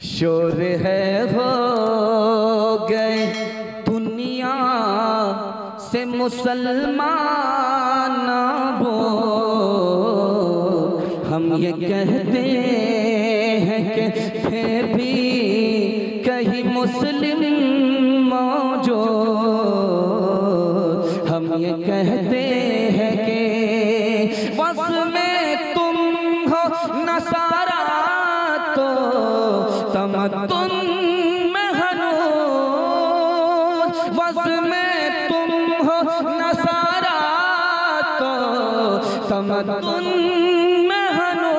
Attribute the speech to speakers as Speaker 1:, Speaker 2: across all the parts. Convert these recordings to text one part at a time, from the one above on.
Speaker 1: शोर है हो गए दुनिया से मुसलमान बोल, हम ये कहते हैं कि फिर भी कहीं मुस्लिम मौजूद। हम ये कहते हैं कि बस में तुम हो नसारा तो तमद्दुन में हनूज, बस में तुम हो नसारा तो तमद्दुन में हनूज।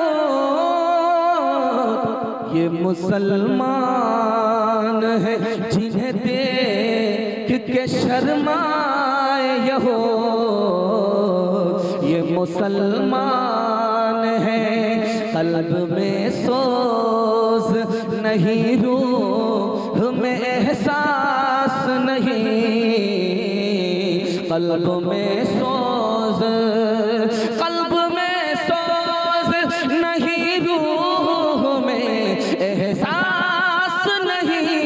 Speaker 1: ये मुसलमान है जिन्हें देख के शर्माए यहूद, ये मुसलमान है कल्ब में सोज नहीं, रूह में एहसास नहीं, कल्ब में सोज, कल्ब में सोज नहीं, रूह में एहसास नहीं।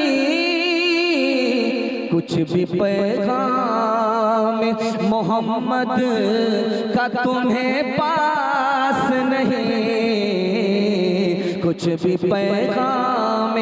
Speaker 1: कुछ भी पैगाम मोहम्मद का तुम्हें पास नहीं, कुछ भी पैगाम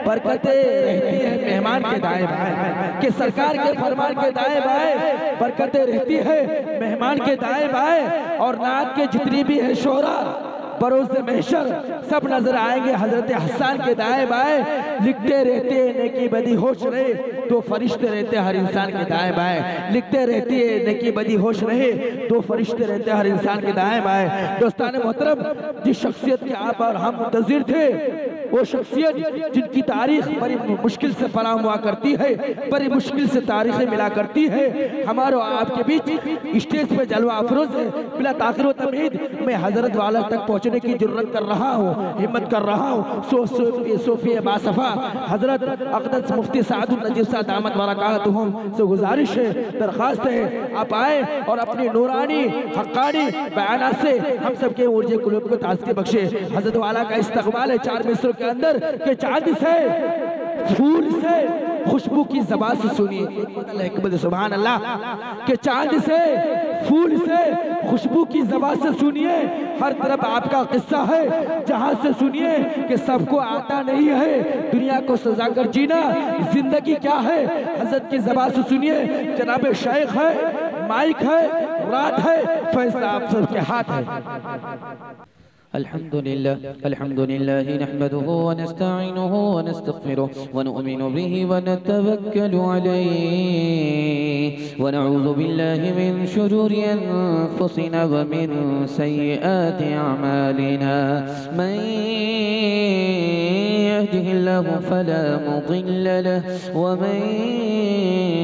Speaker 1: बरकतें रहती है मेहमान के दाएं बाएं, कि सरकार के फरमान के दाएं बाएं बरकतें रहती है मेहमान के दाएं बाएं। और नात के जितनी भी है शोहरा बरोज़ महशर सब नजर आएंगे हजरत हसन के दाएं बाएं। लिखते रहते हैं नेकी बदी होश रहे तो फरिश्ते रहते हर इंसान के दाएं बाएं, लिखते रहती है नेकी बदी होश रहे तो फरिश्ते रहते हर इंसान के दाएं बाएं। दोस्तान मोहतरम, जिस शख्सियत के आप और हम मुंतज़िर थे, वो शख्सियत जिनकी तारीख बड़ी मुश्किल से फराहम हुआ करती है, बड़ी मुश्किल से तारीखें मिला करती है, हमारे आपके बीच स्टेज पे जलवा अफरोज है। बिला ताख़िर व तमहीद मैं हजरत वाला तक पहुँचने की जरूरत कर रहा हूँ, हिम्मत कर रहा हूँ। सोफी बासफ़ा हजरत अक़दस मुफ्ती सादुल नजीब साहब दामत बरकातुहुम से गुजारिश है, दरख्वास्त है, आप आए और अपनी नूरानी हक्कानी बयानात से हम सबके ऊर्जे कुलूब को ताज़गी बख्शे। हजरत वाला का इस्तक़बाल है 4 मिसरों के अंदर के चांद से फूल से खुशबू की ज़बान से सुनिए, सुभान अल्लाह, के चांद से फूल से खुशबू की ज़बान से सुनिए। हर तरफ आपका किस्सा है जहाँ से सुनिए कि सबको आता नहीं है दुनिया को सजा कर जीना, जिंदगी क्या है हज़रत की ज़बान से सुनिए। जनाब शेख है, माइक है, रात है, फैसला आप सबके हाथ है।
Speaker 2: अल्हम्दुलिल्लाह नहमदुहु व नस्तईनुहु व नस्तगफिरुह व नु'मिनु बिही व नतवक्कलु अलैहि व नऊज़ु बिल्लाहि मिन शुरूरि अनफुसिना व मिन सय्यिआति अअमालिना। मन यहदिहिल्लाहु फला मुदिल्ल लहु व मन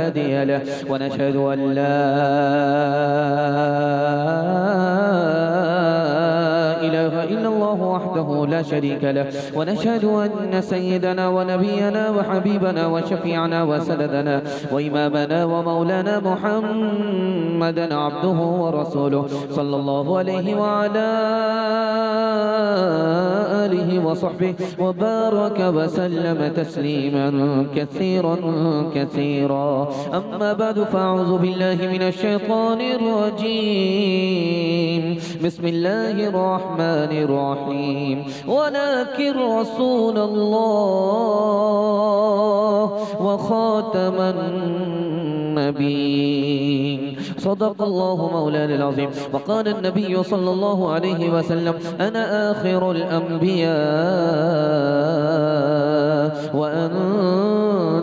Speaker 2: हादिय लहु व नशहदु अन ला इलाह इल्लल्लाहु वहदहु ला शरीका लह व नशहदु अन्न सय्यदना व नबियना व हबीबना व शफीअना व सनदना व इमामना व मौलाना मुहम्मदन अब्दुहु व रसूलुहु सल्लल्लाहु अलैहि व अला आलिहि व सहबिहि व बारक व सल्लम तस्लीमन कसीरन कसीरा। अम्मा बअद फअऊज़ु बिल्लाहि मिनश शैतानिर रजीम। बिस्मिल्लाहिर रहमानिर रहीम। वलाकिन रसूलल्लाह व खातमन नबीय्यीन। सदक़ल्लाहु मौलाना अज़ीम। वक़ाल नबी सल्लल्लाहु अलैहि वसल्लम अना आखिरुल अंबिया व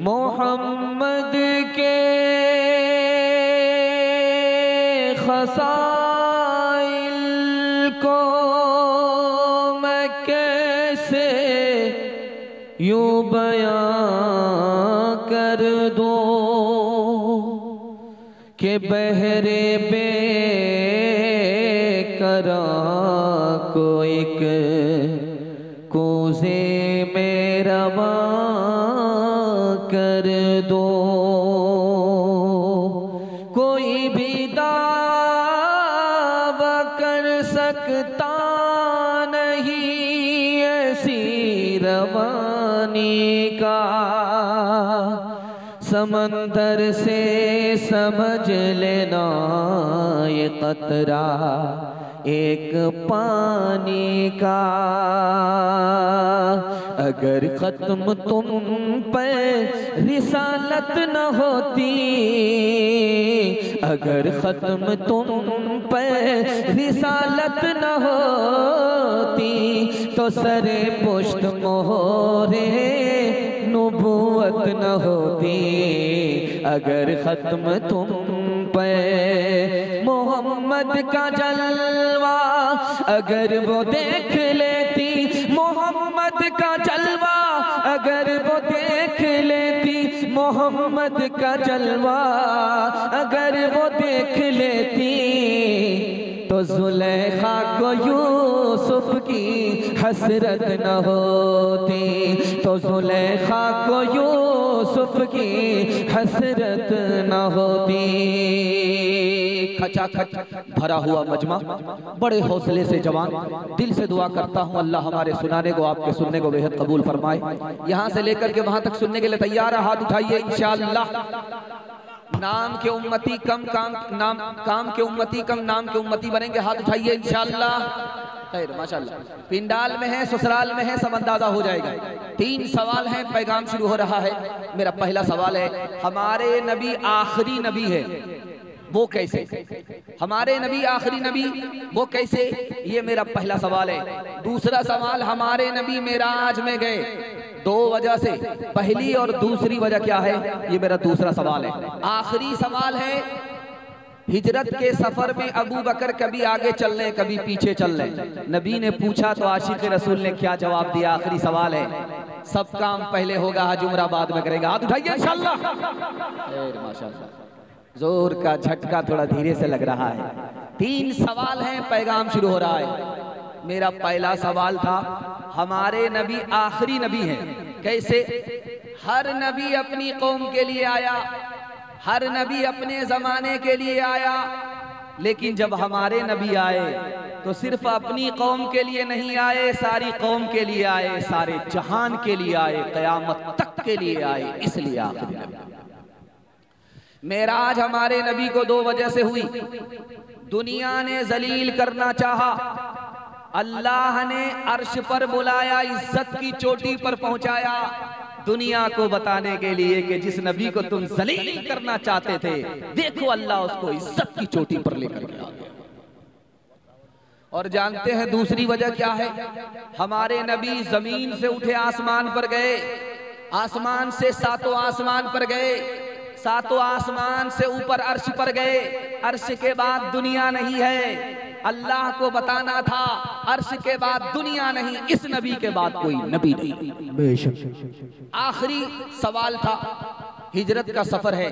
Speaker 2: मोहम्मद के खसाइल को मैं कैसे यूं बयां कर दूं कि बहरे बेकरा को एक कोज़े में रवा कर दो कोई भी दावा कर सकता नहीं ऐसी रवानी का समंदर से समझ लेना ये कतरा एक पानी का अगर खत्म तुम पे रिसालत न होती अगर खत्म तुम पे रिसालत न होती तो सरे पुश्त मोहरे नबूवत न होती अगर खत्म तुम पे मोहम्मद का जलवा अगर वो देख लेती मोहम्मद का जलवा अगर वो देख लेती मोहम्मद का जलवा अगर वो देख लेती तो जुलेखा को यूसुफ की हसरत न होती तो जुलेखा को यूसुफ की हसरत न होती। खचाखच भरा हुआ मजमा बड़े हौसले से जवान दिल से दुआ करता हूँ अल्लाह हमारे सुनाने को आपके सुनने को बेहद कबूल फरमाए। यहाँ से लेकर के वहां तक सुनने के लिए तैयार है, हाथ उठाइए इंशाअल्लाह। नाम के उम्मती कम काम के उम्मती कम नाम के उम्मती बनेंगे, हाथ उठाइए इंशाअल्लाह। खैर माशाअल्लाह, पिंडाल में है ससुराल में है सब अंदाजा हो जाएगा। 3 सवाल हैं, पैगाम शुरू हो रहा है। मेरा पहला सवाल है, हमारे नबी आखिरी नबी है वो कैसे? हमारे नबी आखिरी नबी वो कैसे, ये मेरा पहला सवाल है। दूसरा सवाल, हमारे नबी मेराज में गए 2 वजह से, पहली और दूसरी वजह क्या है, ये मेरा दूसरा सवाल है। आखिरी सवाल है, हिजरत के सफर में अबू बकर कभी आगे चल रहे कभी पीछे चल रहे, नबी ने पूछा तो आशिक रसूल ने क्या जवाब दिया? आखिरी सवाल है, सब काम पहले होगा हज उम्रा बाद में करेगा, हाथ उठाइए इंशाअल्लाह। माशाअल्लाह, जोर का झटका थोड़ा धीरे से लग रहा है। 3 सवाल हैं, पैगाम शुरू हो रहा है। मेरा पहला सवाल था, हमारे नबी आखिरी नबी हैं कैसे? हर नबी अपनी कौम के लिए आया, हर नबी अपने जमाने के लिए आया, लेकिन जब हमारे नबी आए तो सिर्फ अपनी कौम के लिए नहीं आए, सारी कौम के लिए आए, सारे जहान के लिए आए, कयामत तक के लिए आए, इसलिए आखिरी नबी। मेराज हमारे नबी को 2 वजह से हुई। दुनिया ने जलील करना चाहा, अल्लाह ने अर्श पर बुलाया, इज्जत की चोटी पर पहुंचाया, दुनिया को बताने के लिए कि जिस नबी को तुम जलील करना चाहते थे, देखो अल्लाह उसको इज्जत की चोटी पर लेकर के आ गया। और जानते हैं दूसरी वजह क्या है? हमारे नबी जमीन से उठे आसमान पर गए, आसमान से 7वें आसमान पर गए, 7वें आसमान से ऊपर अर्श पर गए, अर्श के बाद दुनिया नहीं है, अल्लाह को बताना था अर्श के बाद दुनिया नहीं, इस नबी के बाद कोई नबी नहीं। बेशक आखिरी सवाल था, हिजरत का सफर है,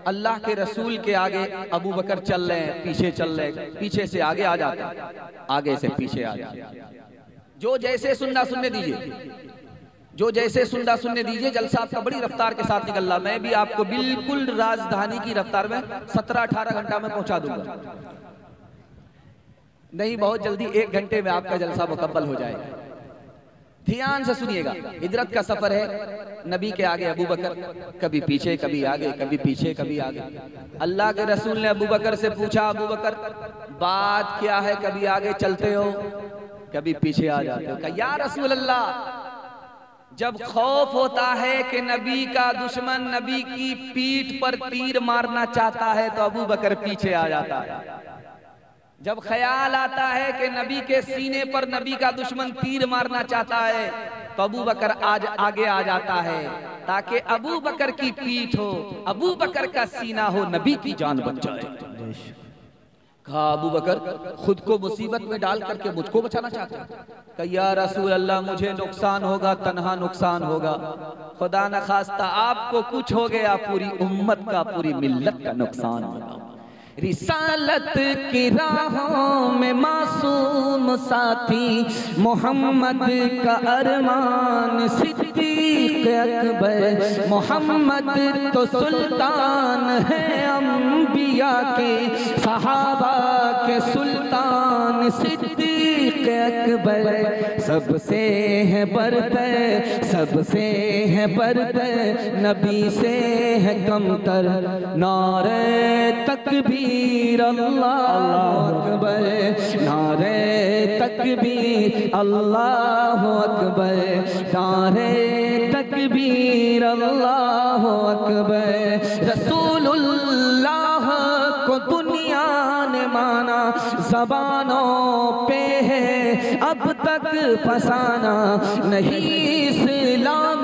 Speaker 2: अल्लाह के रसूल के आगे अबू बकर चल रहे हैं, पीछे चल रहे हैं, पीछे से आगे आ जाते, आगे से पीछे आ जाते। जो जैसे सुनना सुनने दीजिए, जो जैसे सुनना सुनने दीजिए। जलसा आपका बड़ी रफ्तार के साथ निकल रहा, मैं भी आपको बिल्कुल राजधानी की रफ्तार में 17-18 घंटा में पहुंचा दूंगा, नहीं बहुत जल्दी 1 घंटे में आपका जलसा मुकम्मल हो जाएगा। ध्यान से सुनिएगा, हिजरत का सफर है, नबी के आगे अबू बकर, कभी पीछे कभी आगे, कभी पीछे कभी आगे। अल्लाह के रसूल ने अबू बकर से पूछा, अबू बकर बात क्या है, कभी आगे चलते हो
Speaker 3: कभी पीछे आ जाते हो। कहा या रसूल अल्लाह, जब खौफ होता है कि नबी का दुश्मन नबी की पीठ पर तीर मारना चाहता है तो अबू बकर पीछे आ जाता है। जब ख्याल आता है कि नबी के सीने पर नबी का दुश्मन तीर मारना चाहता है तो अबू बकर आज आगे आ जाता है, ताकि अबू बकर की पीठ हो, अबू बकर का सीना हो, नबी की जान बच जाए। कहा अबू बकर खुद को मुसीबत में डाल करके मुझको बचाना चाहते हैं? कहा या रसूल अल्लाह, मुझे नुकसान होगा, तन्हा नुकसान होगा, खुदा न खास्ता आपको कुछ हो गया, पूरी उम्मत का, पूरी मिल्लत का नुकसान होगा। रिसालत की राहों में मासूम साथी मोहम्मद का अरमान, सिद्दीक अकबर मोहम्मद तो सुल्तान है, अंबिया के सहाबा के सुल्तान, सिद्दीक अकबर सबसे है बरतर, सबसे है बरतर, नबी से है कमतर। नारे तकबीर अल्लाह अकबर, नारे तकबीर अल्लाह अकबर, नारे तकबीर अल्लाह अकबर। रसूलुल्लाह को दुनिया ने माना, ज़बानों पे है अब तक फसाना, नहीं इस्लाम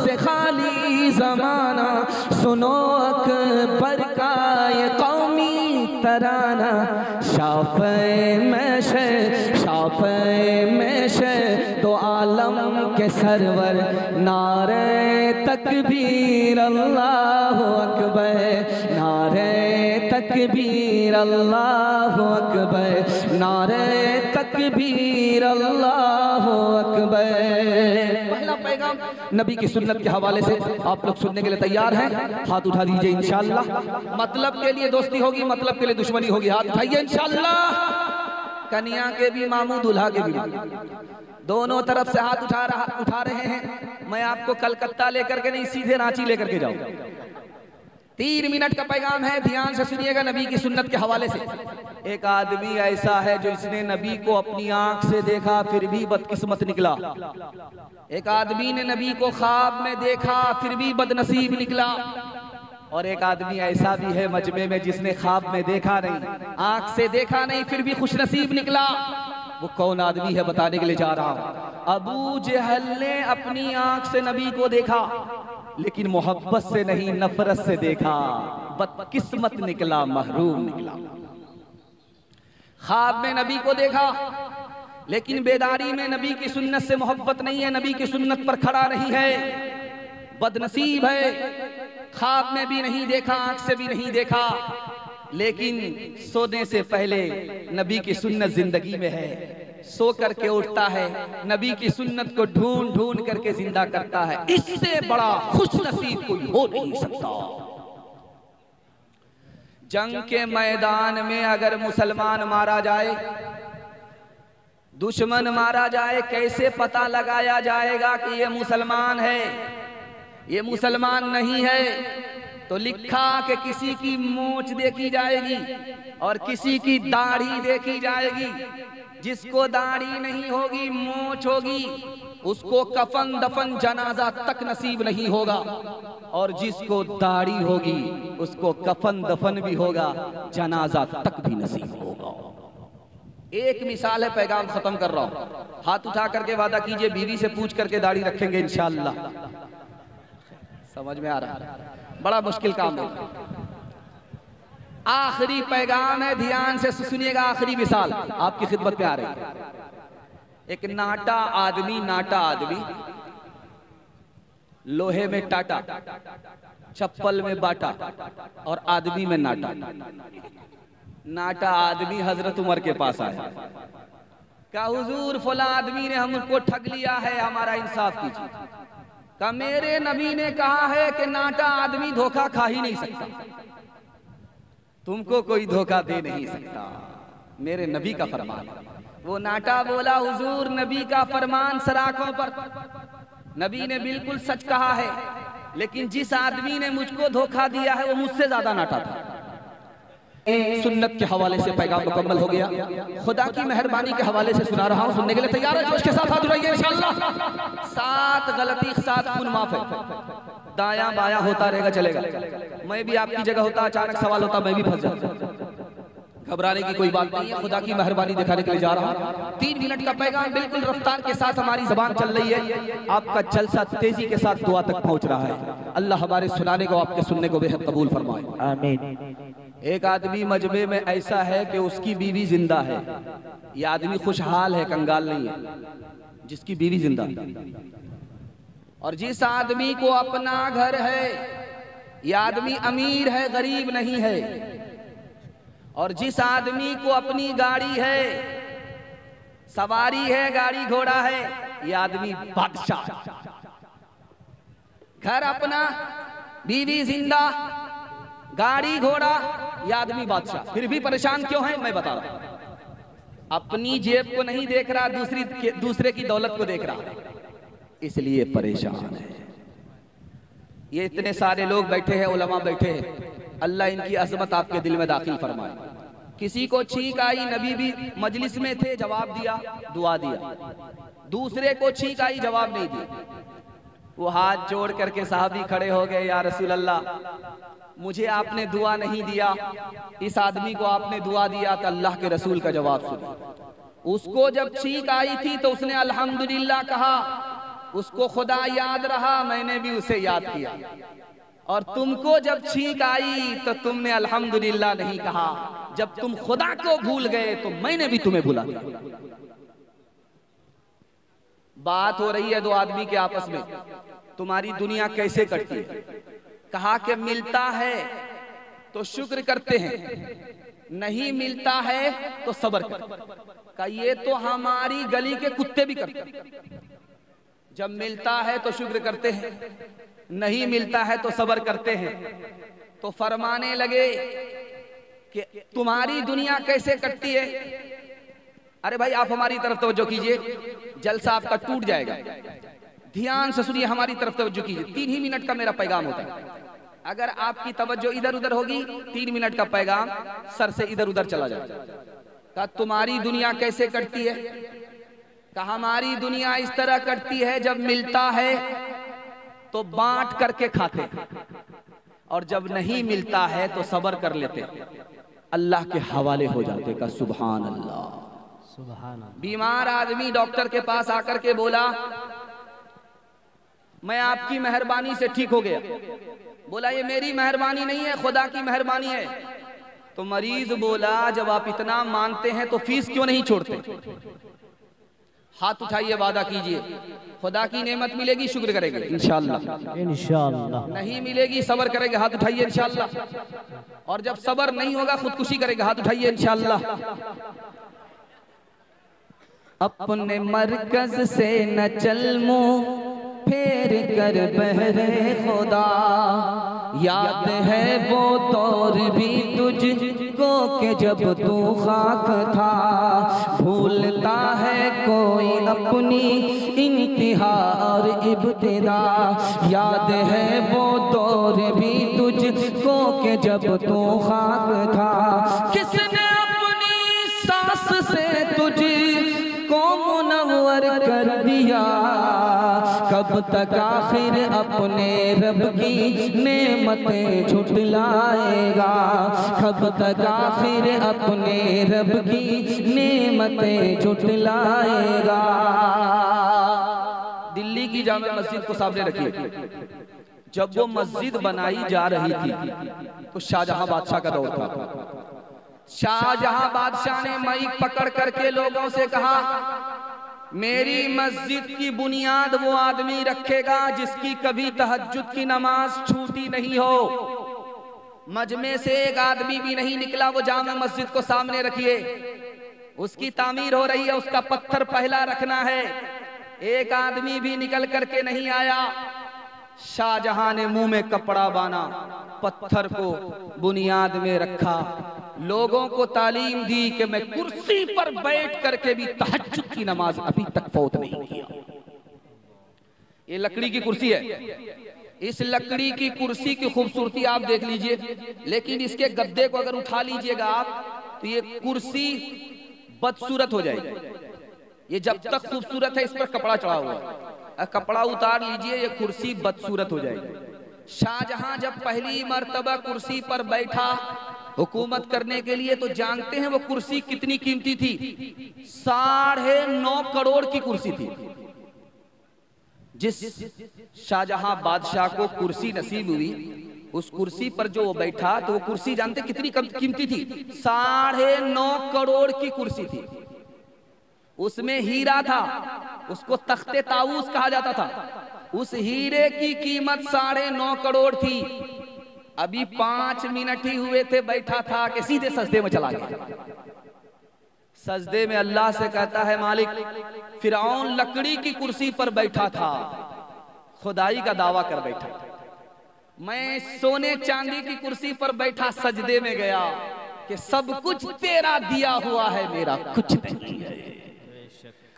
Speaker 3: से खाली ज़माना, सुनो अकबर का ये कौमी तराना। शाफ़े में शे, शाफ़े में शे, तो आलम के सरवर, नारे तकबीर अल्लाह अकबर, नारे तकबीर अल्लाह अकबर, नारे तकबीर अल्लाह अकबर। पहला पैगाम नबी की सुन्नत के हवाले से आप लोग सुनने के लिए तैयार हैं? हाथ उठा दीजिए इंशाअल्लाह। मतलब के लिए दोस्ती होगी, मतलब के लिए दुश्मनी होगी, हाथ उठाइए इंशाअल्लाह। कन्या के भी मामू, दूल्हा के भी मामू, दोनों तरफ से हाथ उठा रहे हैं। मैं आपको कलकत्ता लेकर के नहीं, सीधे रांची लेकर के जाऊंगा। 3 मिनट का पैगाम है, ध्यान से सुनिएगा नबी की सुन्नत के हवाले से। एक आदमी ऐसा है जो इसने नबी को अपनी आंख से देखा फिर भी बदकिस्मत निकला। एक आदमी ने नबी को ख्वाब में देखा फिर भी बदनसीब निकला। और एक आदमी ऐसा भी है मजमे में जिसने ख्वाब में देखा नहीं, आंख से देखा नहीं, फिर भी खुशनसीब निकला। वो कौन आदमी है बताने के लिए जा रहा हूं। अबू जहल ने अपनी आंख से नबी को देखा, लेकिन मोहब्बत से नहीं, नफरत से देखा, बदकिस्मत निकला, महरूम निकला। ख्वाब में नबी को देखा, लेकिन बेदारी में नबी की सुन्नत से मोहब्बत नहीं है, नबी की सुन्नत पर खड़ा नहीं है, बदनसीब है। ख्वाब में भी नहीं देखा, आंख से भी नहीं देखा, लेकिन सोने से पहले नबी की सुन्नत जिंदगी में है। सो करके उठता है, नबी की सुन्नत को ढूंढ ढूंढ करके जिंदा करता है। इससे बड़ा खुशनसीब कोई हो नहीं सकता। जंग के मैदान में अगर मुसलमान मारा जाए, दुश्मन मारा जाए, कैसे पता लगाया जाएगा कि ये मुसलमान है, ये मुसलमान नहीं है? तो लिखा कि किसी की मूंछ देखी जाएगी और किसी की दाढ़ी देखी जाएगी। जिसको दाढ़ी नहीं होगी, मूंछ होगी, उसको कफन दफन जनाजा तक नसीब नहीं होगा, और जिसको दाढ़ी होगी उसको कफन दफन भी होगा, जनाजा तक भी नसीब होगा। एक मिसाल है, पैगाम खत्म कर रहा हूं। हाथ उठा करके वादा कीजिए, बीवी से पूछ करके दाढ़ी रखेंगे इंशाअल्लाह। समझ में आ रहा है? बड़ा मुश्किल काम है। आखिरी पैगाम है, ध्यान से सुनिएगा। आखिरी मिसाल आपकी खिदमत में आ रही है। एक नाटा आदमी, नाटा आदमी, लोहे में टाटा, चप्पल में बाटा और आदमी में नाटा। नाटा आदमी हजरत उमर के पास आया, कहा हुजूर फला आदमी ने हमको ठग लिया है, हमारा इंसाफ कीजिए। कहा मेरे नबी ने कहा है कि नाटा आदमी धोखा खा ही नहीं सकता, तुमको कोई धोखा दे नहीं सकता, मेरे नबी का फरमान। वो नाटा बोला हुजूर नबी का फरमान सराखों पर, नबी ने बिल्कुल सच कहा है, लेकिन जिस आदमी ने मुझको धोखा दिया है वो मुझसे ज्यादा नाटा था। सुन्नत के हवाले से पैगाम मुकम्मल हो गया। खुदा की मेहरबानी के हवाले से सुना रहा हूँ, सुनने के लिए तैयार है? जोश के साथ हाथ उठाइए इंशाअल्लाह। 7 गलती 7 खून माफ है। दायां बायां होता रहेगा, चलेगा। मैं भी आपकी जगह होता, अचानक सवाल होता, मैं भी फंस जाता। घबराने की कोई बात नहीं है, खुदा की मेहरबानी दिखाने के लिए जा रहा हूँ। 3 मिनट का पैगाम बिल्कुल रफ्तार के साथ हमारी जबान चल रही है। आपका जलसा तेजी के साथ दुआ तक पहुंच रहा है। अल्लाह हमारे सुनाने को, आपके सुनने को बेहद कबूल फरमाए, आमीन। एक आदमी मजमे में ऐसा है कि उसकी बीवी जिंदा है। ये आदमी खुशहाल है, कंगाल नहीं है, जिसकी बीवी जिंदा। और जिस आदमी को अपना घर है, यह आदमी अमीर है, गरीब नहीं है। और जिस आदमी को अपनी गाड़ी है, सवारी है, गाड़ी घोड़ा है, यह आदमी बादशाह। घर अपना, बीवी जिंदा, गाड़ी घोड़ा, यह आदमी बादशाह। फिर भी परेशान क्यों है, मैं बता रहा हूं। अपनी जेब को नहीं देख रहा, दूसरे की दौलत को देख रहा, इसलिए परेशान है। ये इतने सारे लोग बैठे हैं, उलमा बैठे हैं, अल्लाह इनकी अज़मत आपके दिल में दाखिल फरमाए। किसी को छींक आई, नबी भी मजलिस में थे, जवाब दिया, दुआ दिया। दूसरे को छींक आई, जवाब नहीं दिया। वो हाथ जोड़ करके साहबी खड़े हो गए, या रसूल अल्लाह, मुझे आपने दुआ नहीं दिया, इस आदमी को आपने दुआ दिया। तो अल्लाह के रसूल का जवाब सुना। उसको जब छींक आई थी तो उसने अल्हम्दुलिल्लाह कहा, उसको खुदा याद रहा, मैंने भी उसे याद किया। और तुमको जब छींक आई तो तुमने अल्हम्दुलिल्लाह नहीं कहा। जब तुम खुदा को भूल गए तो मैंने भी तुम्हें भुला दिया। बात हो रही है 2 आदमी के आपस में, तुम्हारी दुनिया कैसे कटती है? कहा कि मिलता है तो शुक्र करते हैं, नहीं मिलता है तो सब्र करते। का ये तो हमारी गली के कुत्ते भी करते हैं। जब मिलता है तो शुक्र करते हैं, नहीं मिलता है तो सब्र करते हैं। तो फरमाने लगे कि तुम्हारी दुनिया कैसे कटती है? अरे भाई आप हमारी तरफ तवज्जो कीजिए, जलसा आपका टूट जाएगा। ध्यान से सुनिए, हमारी तरफ तवज्जो कीजिए। 3 ही मिनट का मेरा पैगाम होता है। अगर आपकी तवज्जो इधर उधर होगी, 3 मिनट का पैगाम सर से इधर उधर चला जाएगा। कहा तुम्हारी दुनिया कैसे कटती है? कहा हमारी दुनिया इस तरह कटती है, जब मिलता है तो बांट करके खाते, और जब नहीं मिलता है तो सब्र कर लेते, अल्लाह के हवाले हो जाते। का सुभान अल्लाह, सुभान अल्लाह। बीमार आदमी डॉक्टर के पास आकर के बोला, मैं आपकी मेहरबानी से ठीक हो गया। बोला ये मेरी मेहरबानी नहीं है, खुदा की मेहरबानी है। तो मरीज बोला, जब आप इतना मानते हैं तो फीस क्यों नहीं छोड़ते? हाथ उठाइए, वादा कीजिए, खुदा की नेमत मिलेगी, शुक्र करेंगे इंशाअल्लाह। इंशाअल्लाह नहीं मिलेगी, सब्र करेंगे, हाथ उठाइए इंशाअल्लाह। और जब सब्र नहीं होगा, खुदकुशी करेंगे, हाथ उठाइए इंशाअल्लाह।
Speaker 2: अपने मरकज से न चल मुँह फेर कर बहरे खुदा, याद है वो दौर भी तुझको के जब तू खाक था। भूलता है कोई अपनी इंतहा और इब्तिदा, याद है वो दौर भी तुझको के जब तू खाक था। किसने अपनी सांस से तुझको मुनव्वर कर दिया? कब तक आखिर अपने रब की नेमतें झुटलाएगा? कब तक आखिर अपने रब की नेमतें झुटलाएगा?
Speaker 3: दिल्ली की जामे मस्जिद को सामने रखिए। जब वो मस्जिद बनाई जा रही थी तो शाहजहां बादशाह का दौर था। शाहजहां बादशाह ने माइक पकड़ करके लोगों से कहा, मेरी मस्जिद की बुनियाद वो आदमी रखेगा जिसकी कभी तहज्जुद की नमाज छूटी नहीं हो। मजमे से एक आदमी भी नहीं निकला, वो जामे मस्जिद को सामने रखिए। उसकी तामीर हो रही है, उसका पत्थर पहला रखना है। एक आदमी भी निकल करके नहीं आया। शाहजहां ने मुंह में कपड़ा बांधा, पत्थर को बुनियाद में रखा, लोगों को तालीम दी कि मैं कुर्सी पर बैठ करके भी तहज्जुद की नमाज अभी तक फौत नहीं किया। ये लकड़ी की कुर्सी है, इस लकड़ी की कुर्सी की खूबसूरती आप देख लीजिए, लेकिन इसके गद्दे को अगर उठा लीजिएगा आप तो ये कुर्सी बदसूरत हो जाएगी। ये जब तक खूबसूरत है इस पर कपड़ा चढ़ा हुआ है, कपड़ा उतार लीजिए ये कुर्सी बदसूरत हो जाएगी। शाहजहां जब पहली मर्तबा कुर्सी पर बैठा हुकूमत करने के लिए, तो जानते हैं वो कुर्सी कितनी कीमती थी? 9.5 करोड़ की कुर्सी थी। जिस शाहजहां बादशाह को कुर्सी नसीब हुई, उस कुर्सी पर जो वो बैठा, तो वो कुर्सी जानते कितनी कीमती थी? 9.5 करोड़ की कुर्सी थी। उसमें हीरा था, उसको तख्ते ताऊस कहा जाता था। उस हीरे की कीमत 9.5 करोड़ थी। अभी 5 मिनट ही हुए थे बैठा था कि सीधे सजदे में चला गया। सजदे में अल्लाह से कहता है, मालिक, फिरौन लकड़ी की कुर्सी पर बैठा था, खुदाई का दावा कर बैठा, मैं सोने चांदी की कुर्सी पर बैठा सजदे में गया कि सब कुछ तेरा दिया हुआ है, मेरा कुछ नहीं है।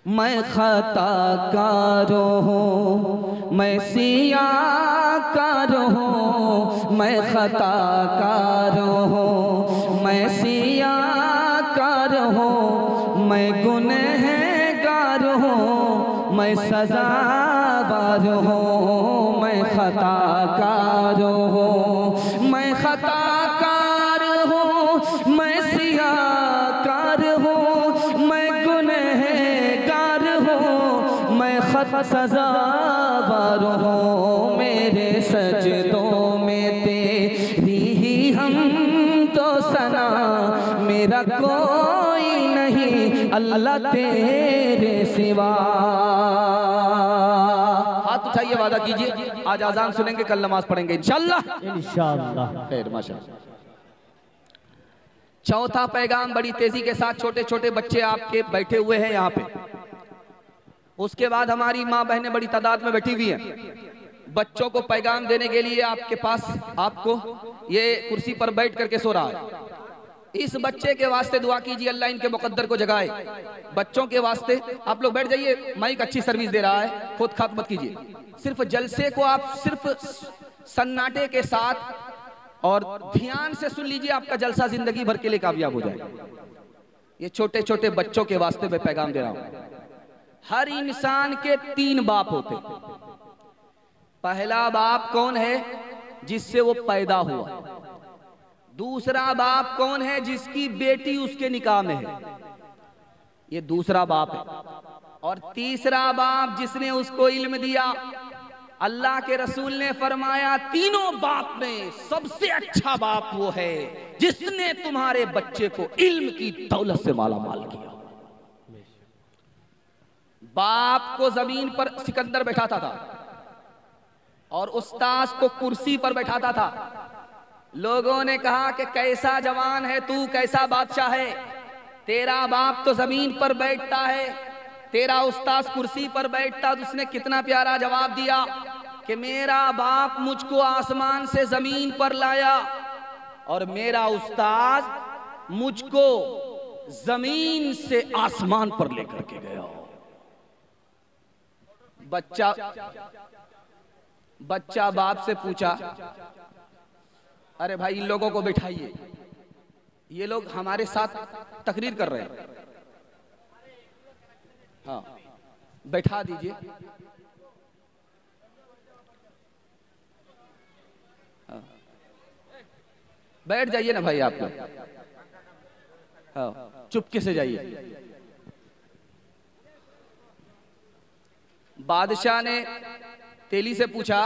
Speaker 2: मैं खताकारो हूँ, मैं सियाकारो हूँ, मैं खताकारो हूँ, मैं सियाकारो हूँ, मैं गुनहगार हूँ, मैं सज़ावार हूँ, मैं खताकारो हूँ, मैं खताकार हूँ, मैं सियाकार हूँ, मैं गुनहगार हूँ, मैं सज़ावार हूँ। मेरे सजदों में तेरी ही हम तो सना, मेरा कोई नहीं अल्लाह तेरे सिवा।
Speaker 3: हाथ उठाइए, वादा कीजिए आज आजान सुनेंगे, कल नमाज पढ़ेंगे इंशाअल्लाह।
Speaker 1: इंशाअल्लाह
Speaker 3: खैर, माशाअल्लाह। चौथा पैगाम बड़ी तेजी के साथ, छोटे छोटे बच्चे आपके बैठे हुए हैं यहाँ पे। उसके बाद हमारी माँ बहनें बड़ी तादाद में बैठी हुई हैं। बच्चों को पैगाम देने के लिए आपके पास, आपको ये कुर्सी पर बैठ करके सो रहा है। इस बच्चे के वास्ते दुआ कीजिए, अल्लाह इनके मुकद्दर को जगाए। बच्चों के वास्ते आप लोग बैठ जाइए, माइक अच्छी सर्विस दे रहा है, खुद खाक मत कीजिए। सिर्फ जलसे को आप सिर्फ सन्नाटे के साथ और ध्यान से सुन लीजिए, आपका जलसा जिंदगी भर के लिए कामयाब हो जाएगा। ये छोटे छोटे बच्चों के वास्ते मैं पैगाम दे रहा हूं। हर इंसान के 3 बाप होते। पहला बाप कौन है? जिससे वो पैदा हुआ। दूसरा बाप कौन है? जिसकी बेटी उसके निकाह में है, ये दूसरा बाप है। और तीसरा बाप जिसने उसको इल्म दिया। अल्लाह के रसूल ने फरमाया, तीनों बाप में सबसे अच्छा बाप वो है जिसने तुम्हारे बच्चे को इल्म की दौलत से माला माल किया। बाप को जमीन पर सिकंदर बैठाता था और उस्ताद को कुर्सी पर बैठाता था। लोगों ने कहा कि कैसा जवान है तू, कैसा बादशाह है, तेरा बाप तो जमीन पर बैठता है, तेरा उस्ताद कुर्सी पर बैठता। तो उसने कितना प्यारा जवाब दिया कि मेरा बाप मुझको आसमान से जमीन पर लाया और मेरा उस्ताद मुझको जमीन से आसमान पर लेकर के गया। बच्चा बाप से पूछा, अरे भाई इन लोगों को बिठाइए, ये लोग हमारे साथ तकरीर कर रहे हैं। हाँ, बैठा दीजिए। हाँ, बैठ जाइए ना भाई आप लोग। हाँ, चुपके से जाइए। बादशाह ने तेली से पूछा,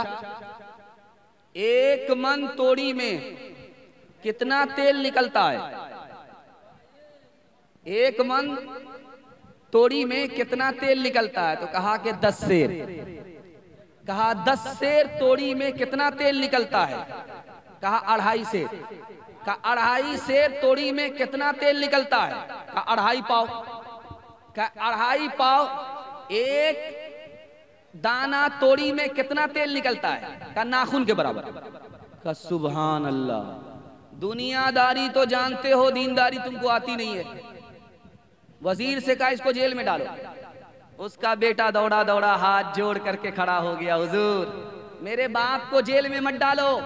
Speaker 3: 1 मन तोड़ी में कितना तेल निकलता है? 1 मन तोड़ी में कितना तेल निकलता है? तो कहा कि 10 सेर। कहा 10 सेर तोड़ी में कितना तेल निकलता है? कहा 2.5 सेर। कहा 2.5 सेर तोड़ी में कितना तेल निकलता है? कहा 2.5 पाव। कहा 2.5 पाव। 1 दाना तोड़ी में कितना तेल निकलता है? का नाखून के बराबर। का सुभान अल्लाह। दुनियादारी तो जानते हो, दीनदारी तुमको आती नहीं है। वजीर से कहा इसको जेल में डालो। उसका बेटा दौड़ा दौड़ा हाथ जोड़ करके खड़ा हो गया, हुजूर मेरे बाप को जेल में मत डालो।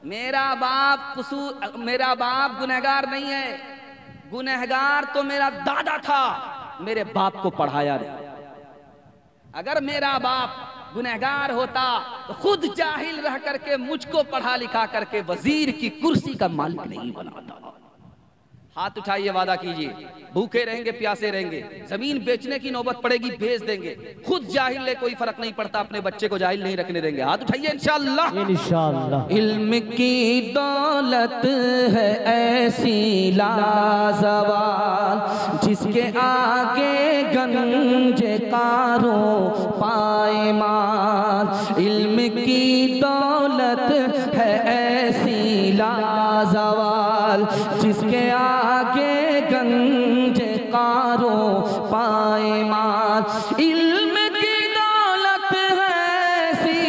Speaker 3: मेरा बाप गुनहगार नहीं है, गुनहगार तो मेरा दादा था, मेरे बाप को पढ़ाया नहीं। अगर मेरा बाप गुनहगार होता तो खुद जाहिल रह करके मुझको पढ़ा लिखा करके वजीर की कुर्सी का मालिक नहीं बनाता। हाथ उठाइए, वादा कीजिए, भूखे रहेंगे प्यासे रहेंगे, जमीन बेचने की नौबत पड़ेगी बेच देंगे, खुद जाहिल है कोई फर्क नहीं पड़ता, अपने बच्चे को जाहिल नहीं रखने देंगे। हाथ उठाइए इंशाअल्लाह।
Speaker 2: इंशाअल्लाह।
Speaker 3: इल्म की दौलत है ऐसी लाजवाल, जिसके आगे गंजे कारो पायमाल। इल्म की दौलत है ऐसी लाजवाल, जिसके आगे गंजे कारो पायमाल। इल्म की दौलत है ऐसी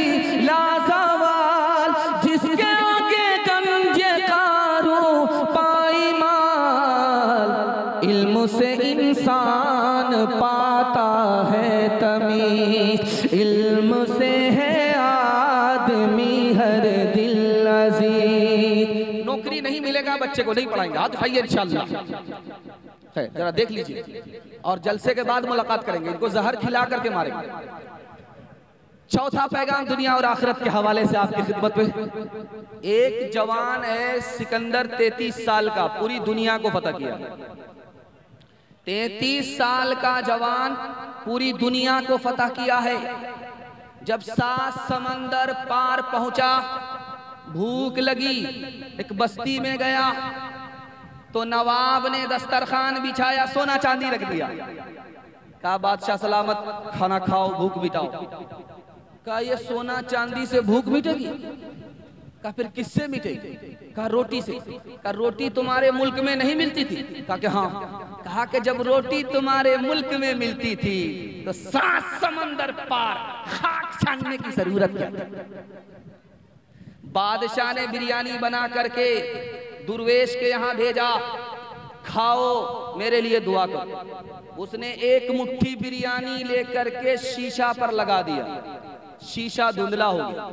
Speaker 3: लाजवाल, जिसके आगे गंजे कारो पायमाल। इल्म से इंसान पाता है तमीज, इल्म से है आदमी हर दिल अजीज। नौकरी नहीं मिलेगा, बच्चे को नहीं पढ़ाएंगे। हाथ उठाइए इंशाअल्लाह। है, जरा देख लीजिए, और जलसे के बाद मुलाकात करेंगे, इनको जहर खिला करके मारेंगे। चौथा पैगाम दुनिया और आखिरत के हवाले से आपकी खिदमत में। एक जवान है सिकंदर, 33 साल का, पूरी दुनिया को फतह किया। 33 साल का जवान पूरी दुनिया को फतह किया है। जब 7 समंदर पार पहुंचा, भूख लगी, एक बस्ती में गया तो नवाब ने दस्तरखान बिछाया, सोना चांदी रख दिया। कहा बादशाह सलामत, खाना खाओ, भूख मिटाओ। कहा ये सोना चांदी से भूख मिटेगी? कहा फिर किससे मिटेगी? कहा रोटी से। कहा रोटी तुम्हारे मुल्क में नहीं मिलती थी? कहा कि हाँ। कहा कि जब रोटी तुम्हारे मुल्क में मिलती थी तो 7 समंदर पार खाक छानने की जरूरत क्या थी? बादशाह ने बिरयानी बना करके दुर्वेश के यहाँ भेजा, खाओ मेरे लिए दुआ करो। उसने एक मुट्ठी बिरयानी लेकर के शीशा पर लगा दिया, शीशा धुंधला हो गया।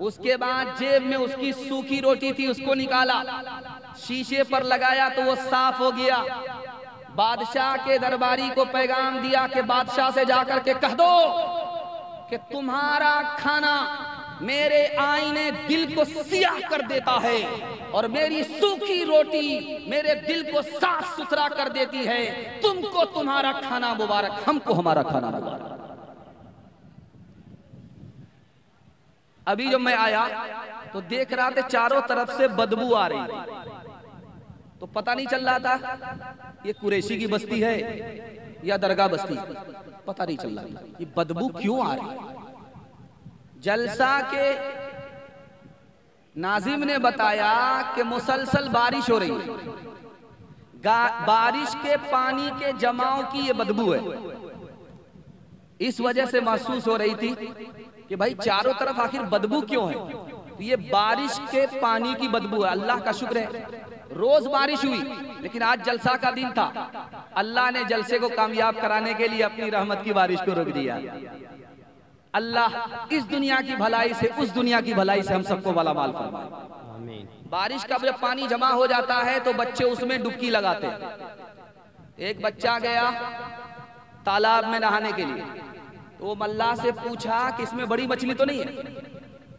Speaker 3: उसके बाद जेब में उसकी सूखी रोटी थी, उसको निकाला, शीशे पर लगाया तो वो साफ हो गया। बादशाह के दरबारी को पैगाम दिया कि बादशाह से जाकर के कह दो कि तुम्हारा खाना मेरे आईने दिल को सियाह कर देता है और मेरी सूखी रोटी मेरे दिल को साफ सुथरा कर देती है। तुमको तुम्हारा खाना मुबारक, हमको हमारा खाना मुबारक। अभी जब मैं आया तो देख रहा था चारों तरफ से बदबू आ रही थी, तो पता नहीं चल रहा था ये कुरैशी की बस्ती है या दरगाह बस्ती, पता नहीं चल रहा ये बदबू क्यों आ रही है। जलसा के नाजिम ने बताया कि मुसलसल बारिश हो रही है, बारिश के पानी के जमाव की ये बदबू है। इस वजह से महसूस हो रही थी कि भाई चारों तरफ आखिर बदबू क्यों है, तो ये बारिश के पानी की बदबू है। अल्लाह का शुक्र है रोज बारिश हुई, लेकिन आज जलसा का दिन था, अल्लाह ने जलसे को कामयाब कराने के लिए अपनी रहमत की बारिश को रोक दिया। अल्लाह इस दुनिया की भलाई से, उस दुनिया की भलाई से हम सबको भला माल फरमाए। बारिश का जब पानी जमा हो जाता है तो बच्चे उसमें डुबकी लगाते हैं। एक बच्चा गया तालाब में नहाने के लिए, तो वो मल्लाह से पूछा कि इसमें बड़ी मछली तो नहीं है?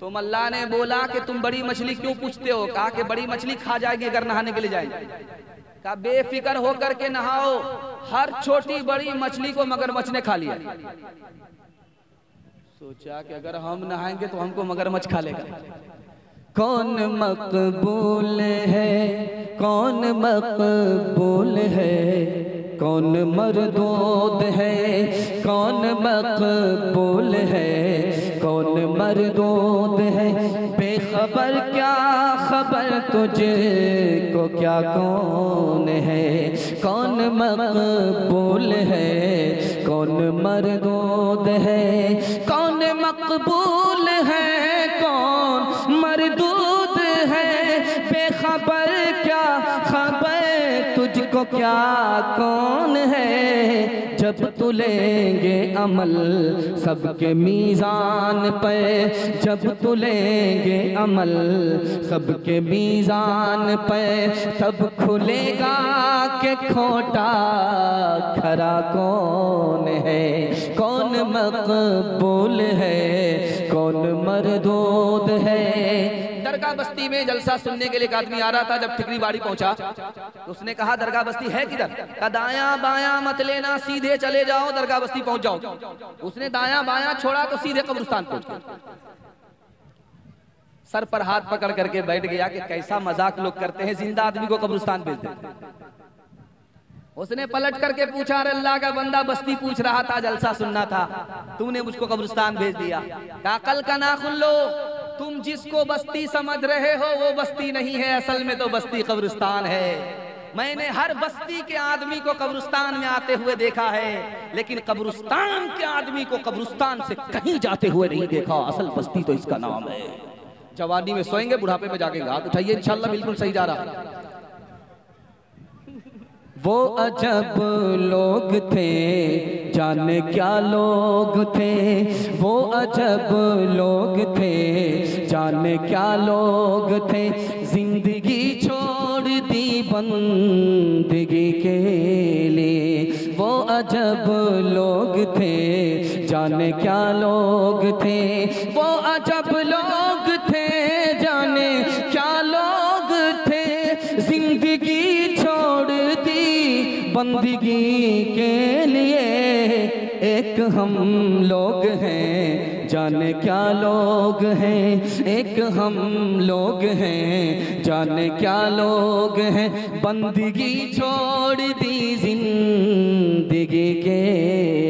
Speaker 3: तो मल्लाह ने बोला कि तुम बड़ी मछली क्यों पूछते हो? कहा कि बड़ी मछली खा जाएगी अगर नहाने के लिए जाएंगे। कहा बेफिक्र होकर के नहाओ, हर छोटी बड़ी मछली को मगरमच्छ ने खा लिया। सोचा कि अगर हम नहाएंगे तो हमको मगरमच्छ खा लेगा।
Speaker 2: कौन मकबूल है, कौन मकबूल है, कौन मरदूद है, कौन मकबूल है, कौन मरदूद है। बेखबर क्या खबर तुझको क्या कौन है, कौन मकबूल है, कौन मरदूद है, कौन मकबूल है, कौन मरदूद है। बेखबर क्या खबर तुझको
Speaker 3: को क्या कौन है, जब तुलेंगे अमल सबके मीज़ान पे, जब तुलेंगे अमल सबके मीज़ान पे, तब खुलेगा कि खोटा खरा कौन है, कौन मकबूल है, कौन मरदूद है। दरगाह बस्ती में जलसा सुनने के लिए एक आदमी आ रहा था। जब ठिकरी बाड़ी पहुंचा तो उसने कहा दरगाह बस्ती है किधर? कहा दायां बायां मत लेना, सीधे चले जाओ, दरगाह बस्ती पहुंच जाओ। उसने दायां बायां छोड़ा तो सीधे कब्रिस्तान पहुंच गया। सर पर हाथ पकड़ करके बैठ गया कि कैसा मजाक लोग करते हैं, जिंदा आदमी को कब्रिस्तान भेज देते। उसने पलट करके पूछा, अरे अल्लाह का बंदा, बस्ती पूछ रहा था, जलसा सुनना था, तूने मुझको कब्रिस्तान भेज दिया। कहा अकल का नाखुन लो, तुम जिसको बस्ती समझ रहे हो वो बस्ती नहीं है, असल में तो बस्ती कब्रिस्तान है। मैंने हर बस्ती के आदमी को कब्रिस्तान में आते हुए देखा है, लेकिन कब्रिस्तान के आदमी को कब्रिस्तान से कहीं जाते हुए नहीं देखा। असल बस्ती तो इसका नाम है। जवानी में सोएंगे, बुढ़ापे में जागेंगे। हाथ उठाइए, इंशाल्लाह बिल्कुल सही जा रहा है। वो अजब लोग थे, जाने क्या लोग थे, वो अजब लोग थे, जाने क्या लोग थे, जिंदगी छोड़ दी बंदगी के लिए। वो अजब लोग थे, जाने क्या लोग थे, वो अजब लोग थे, जाने क्या लोग थे, जिंदगी छोड़ दी बंदगी के लिए। एक हम लोग हैं, जाने क्या लोग हैं, एक हम लोग हैं, जाने क्या लोग हैं, बंदगी छोड़ दी जिंदगी के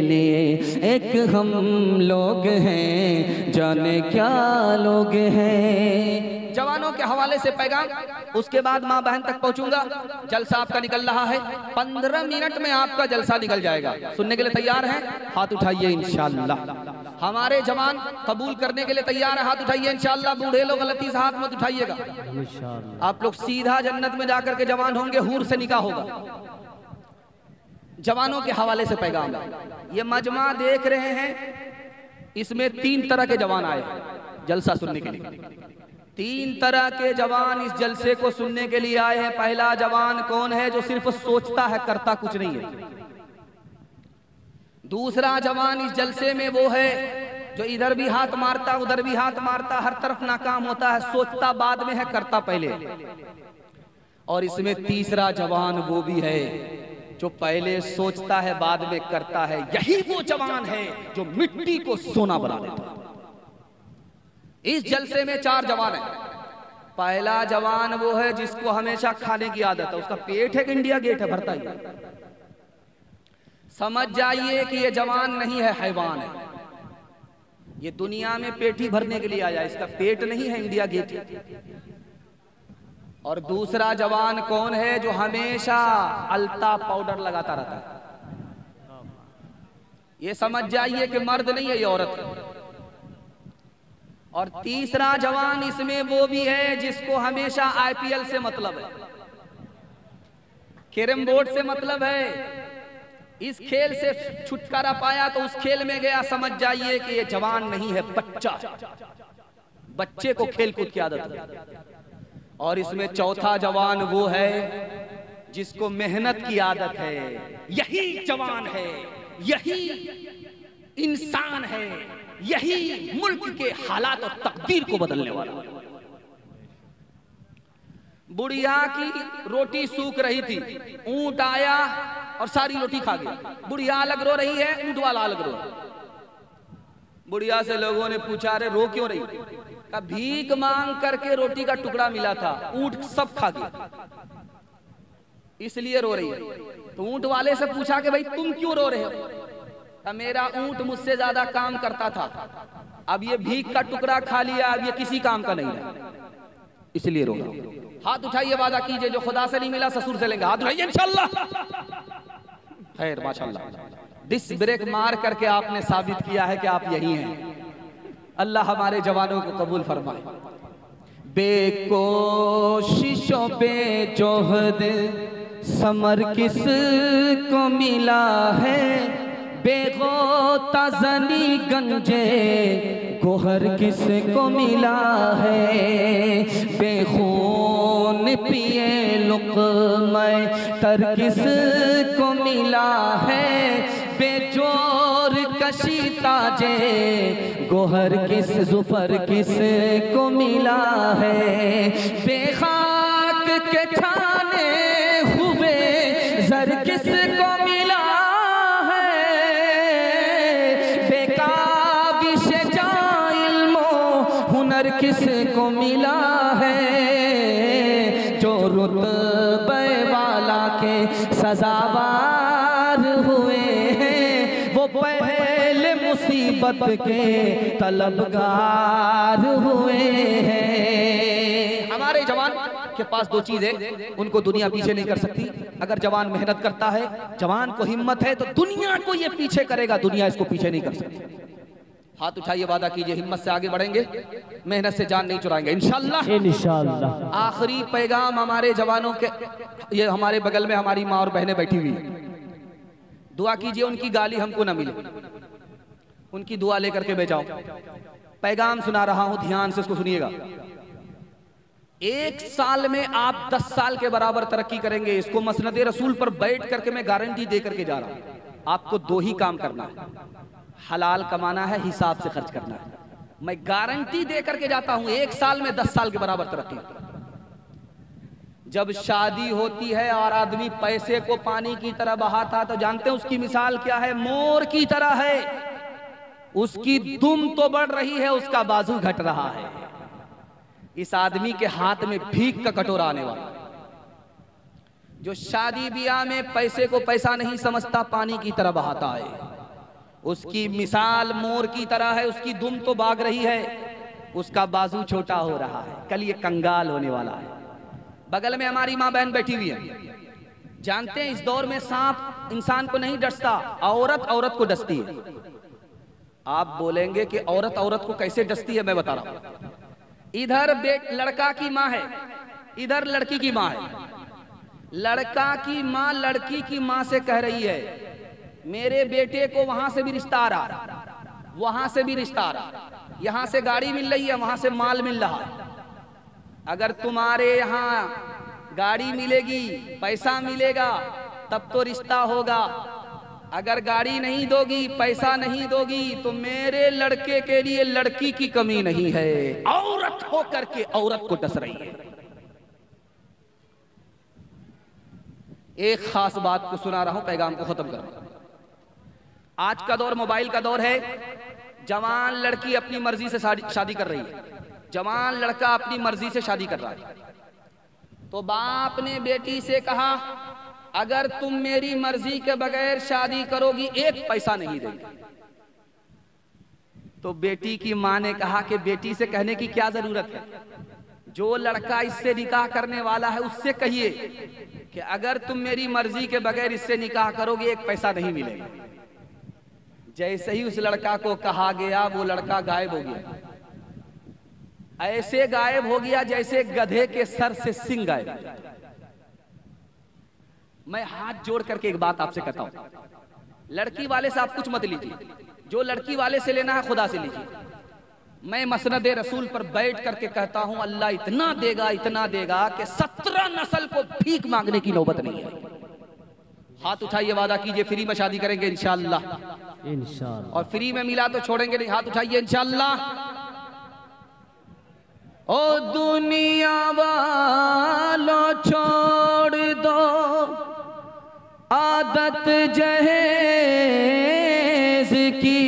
Speaker 3: लिए। एक हम लोग हैं, जाने क्या लोग हैं। जवानों के हवाले से पैगाम, उसके बाद माँ बहन तक पहुंचूंगा। जलसा आपका निकल रहा है, 15 मिनट में आपका जलसा निकल जाएगा। सुनने के लिए तैयार हैं? हाथ उठाइए इंशाअल्लाह। हमारे जवान कबूल करने के लिए तैयार है? हाथ उठाइए इंशाअल्लाह। बूढ़े लोग गलती से हाथ मत उठाइएगा। आप लोग सीधा जन्नत में जाकर के जवान होंगे, हूर से निकाह होगा। जवानों के हवाले से पैगाम, ये मजमा देख रहे हैं, इसमें 3 तरह के जवान आए जलसा सुनने के लिए। 3 तरह के जवान इस जलसे को सुनने के लिए आए हैं। पहला जवान कौन है? जो सिर्फ सोचता है, करता कुछ नहीं है। दूसरा जवान इस जलसे में वो है जो इधर भी हाथ मारता, उधर भी हाथ मारता, हर तरफ नाकाम होता है, सोचता बाद में है, करता पहले। और इसमें तीसरा जवान वो भी है जो पहले सोचता है, बाद में करता है। यही वो जवान है जो मिट्टी को सोना बना देता है। इस जलसे में 4 जवान हैं। पहला जवान वो है जिसको हमेशा खाने की आदत है, उसका पेट है कि इंडिया गेट है, भरता ही। समझ जाइए कि ये जवान नहीं है, हैवान है। ये दुनिया में पेट ही भरने के लिए आया, इसका पेट नहीं है, इंडिया गेट है। और दूसरा जवान कौन है? जो हमेशा अल्ता पाउडर लगाता रहता है। ये समझ जाइए कि मर्द नहीं है, ये औरत है। और तीसरा जवान इसमें वो भी है जिसको हमेशा IPL से मतलब है, कैरम बोर्ड से मतलब है। इस खेल से छुटकारा पाया तो उस खेल में गया। समझ जाइए कि ये जवान नहीं है, बच्चा। बच्चे को खेल कूद की आदत है। और इसमें चौथा जवान वो है जिसको मेहनत की आदत है। यही जवान है, यही इंसान है, यही मुल्क के हालात और तकदीर को बदलने वाला। बुढ़िया की रोटी सूख रही थी, ऊंट आया और सारी रोटी खा गया। बुढ़िया अलग रो रही है, ऊंट वाला अलग रो रहा है। बुढ़िया से लोगों ने पूछा, अरे रो क्यों रही? कहा भीख मांग करके रोटी का टुकड़ा मिला था, ऊंट सब खा गया, इसलिए रो रही है। तो ऊंट वाले से पूछा कि भाई तुम क्यों रो रहे हो? मेरा ऊंट मुझसे ज्यादा काम करता था, अब ये भीख का टुकड़ा खा लिया, अब ये किसी काम का नहीं रहा, इसलिए रो रहा हूं। हाथ उठाइए, वादा कीजिए जो खुदा से नहीं मिला ससुर से लेंगे। हाथ उठाइए इंशाल्लाह। खैर माशाल्लाह। डिस ब्रेक मार करके आपने साबित किया है कि आप यही हैं। अल्लाह हमारे जवानों को कबूल फरमाए। बेकोशिशों बेजोहद समर किस को मिला है, बेगोता जनी गंजे गोहर किस को मिला है, बेखून पिए लुक़्मे तर किस को मिला है, बेजोर कशी ताजे गोहर किस जुफर किस को मिला है, बेखाक के छाने हुए जर किस को मिला है, बेकाबिश जा इल्मो हुनर किस को मिला है, जो रुतबे वाला के सजावार हुए हैं वो पहले मुसीबत के तलबगार हुए हैं। हमारे जवान के पास दो चीज है, उनको दुनिया पीछे नहीं कर सकती। अगर जवान मेहनत करता है, जवान को हिम्मत है, तो दुनिया को ये पीछे करेगा, दुनिया इसको पीछे नहीं कर सकती। हाथ उठाइए, वादा कीजिए हिम्मत से आगे बढ़ेंगे, मेहनत से जान नहीं चुराएंगे इंशाअल्लाह। इंशाअल्लाह। आखिरी पैगाम हमारे जवानों के, ये हमारे बगल में हमारी माँ और बहनें बैठी हुई है, दुआ कीजिए उनकी गाली हमको ना मिले, उनकी दुआ लेकर के मैं जाऊं। पैगाम सुना रहा हूं, ध्यान से इसको सुनिएगा। एक साल में आप 10 साल के बराबर तरक्की करेंगे, इसको मसनद रसूल पर बैठ करके मैं गारंटी दे करके जा रहा हूं। आपको दो ही काम करना है, हलाल कमाना है, हिसाब से खर्च करना है। मैं गारंटी दे करके जाता हूं, एक साल में 10 साल के बराबर तरक्की। जब शादी होती है और आदमी पैसे को पानी की तरह बहाता, तो जानते हैं उसकी मिसाल क्या है? मोर की तरह है। उसकी दुम तो बढ़ रही है, उसका बाजू घट रहा है। इस आदमी के हाथ में भीख का कटोरा आने वाला। जो शादी ब्याह में पैसे को पैसा नहीं समझता, पानी की तरह बहाता है, उसकी मिसाल मोर की तरह है। उसकी दुम तो भाग रही है, उसका बाजू छोटा हो रहा है, कल ये कंगाल होने वाला है। बगल में हमारी माँ बहन बैठी हुई है। जानते हैं इस दौर में सांप इंसान को नहीं डसता, औरत औरत को डसती है। आप बोलेंगे कि औरत औरत को कैसे डसती है, मैं बता रहा हूं। इधर लड़का की माँ है, इधर लड़की की माँ है। लड़का की माँ लड़की की माँ से कह रही है, मेरे बेटे को वहां से भी रिश्ता आ रहा, वहां से भी रिश्ता आ रहा, यहां से गाड़ी मिल रही है, वहां से माल मिल रहा है। अगर तुम्हारे यहाँ गाड़ी मिलेगी, पैसा मिलेगा, तब तो रिश्ता होगा। अगर गाड़ी नहीं दोगी, पैसा नहीं दोगी, तो मेरे लड़के के लिए लड़की की कमी नहीं है। औरत होकर के औरत को डस रही है। एक खास बात को सुना रहा हूं, पैगाम को खत्म कर रहा हूं। आज का दौर मोबाइल का दौर है। जवान लड़की अपनी मर्जी से शादी कर रही है, जवान लड़का अपनी मर्जी से शादी कर रहा है। तो बाप ने बेटी से कहा, अगर तुम मेरी मर्जी के बगैर शादी करोगी, एक पैसा नहीं देंगे। तो बेटी की मां ने कहा कि बेटी से कहने की क्या जरूरत है, जो लड़का इससे निकाह करने वाला है उससे कहिए कि अगर तुम मेरी मर्जी के बगैर इससे निकाह करोगे, एक पैसा नहीं मिलेगा। जैसे ही उस लड़का को कहा गया, वो लड़का गायब हो गया। ऐसे गायब हो गया जैसे गधे के सर से सिंग गायब। मैं हाथ जोड़ करके एक बात आपसे कहता हूं, लड़की वाले से आप कुछ मत लीजिए, जो लड़की वाले से लेना है खुदा से लीजिए। मैं मसनद रसूल पर बैठ करके कहता हूं, अल्लाह इतना देगा कि 17 नस्ल को भीख मांगने की नौबत नहीं है। हाथ उठाइए, वादा कीजिए फ्री में शादी करेंगे इंशाअल्लाह, और फ्री में मिला तो छोड़ेंगे नहीं। हाथ उठाइए इंशाअल्लाह। ओ दुनिया वालों छोड़ दो आदत जहेज की,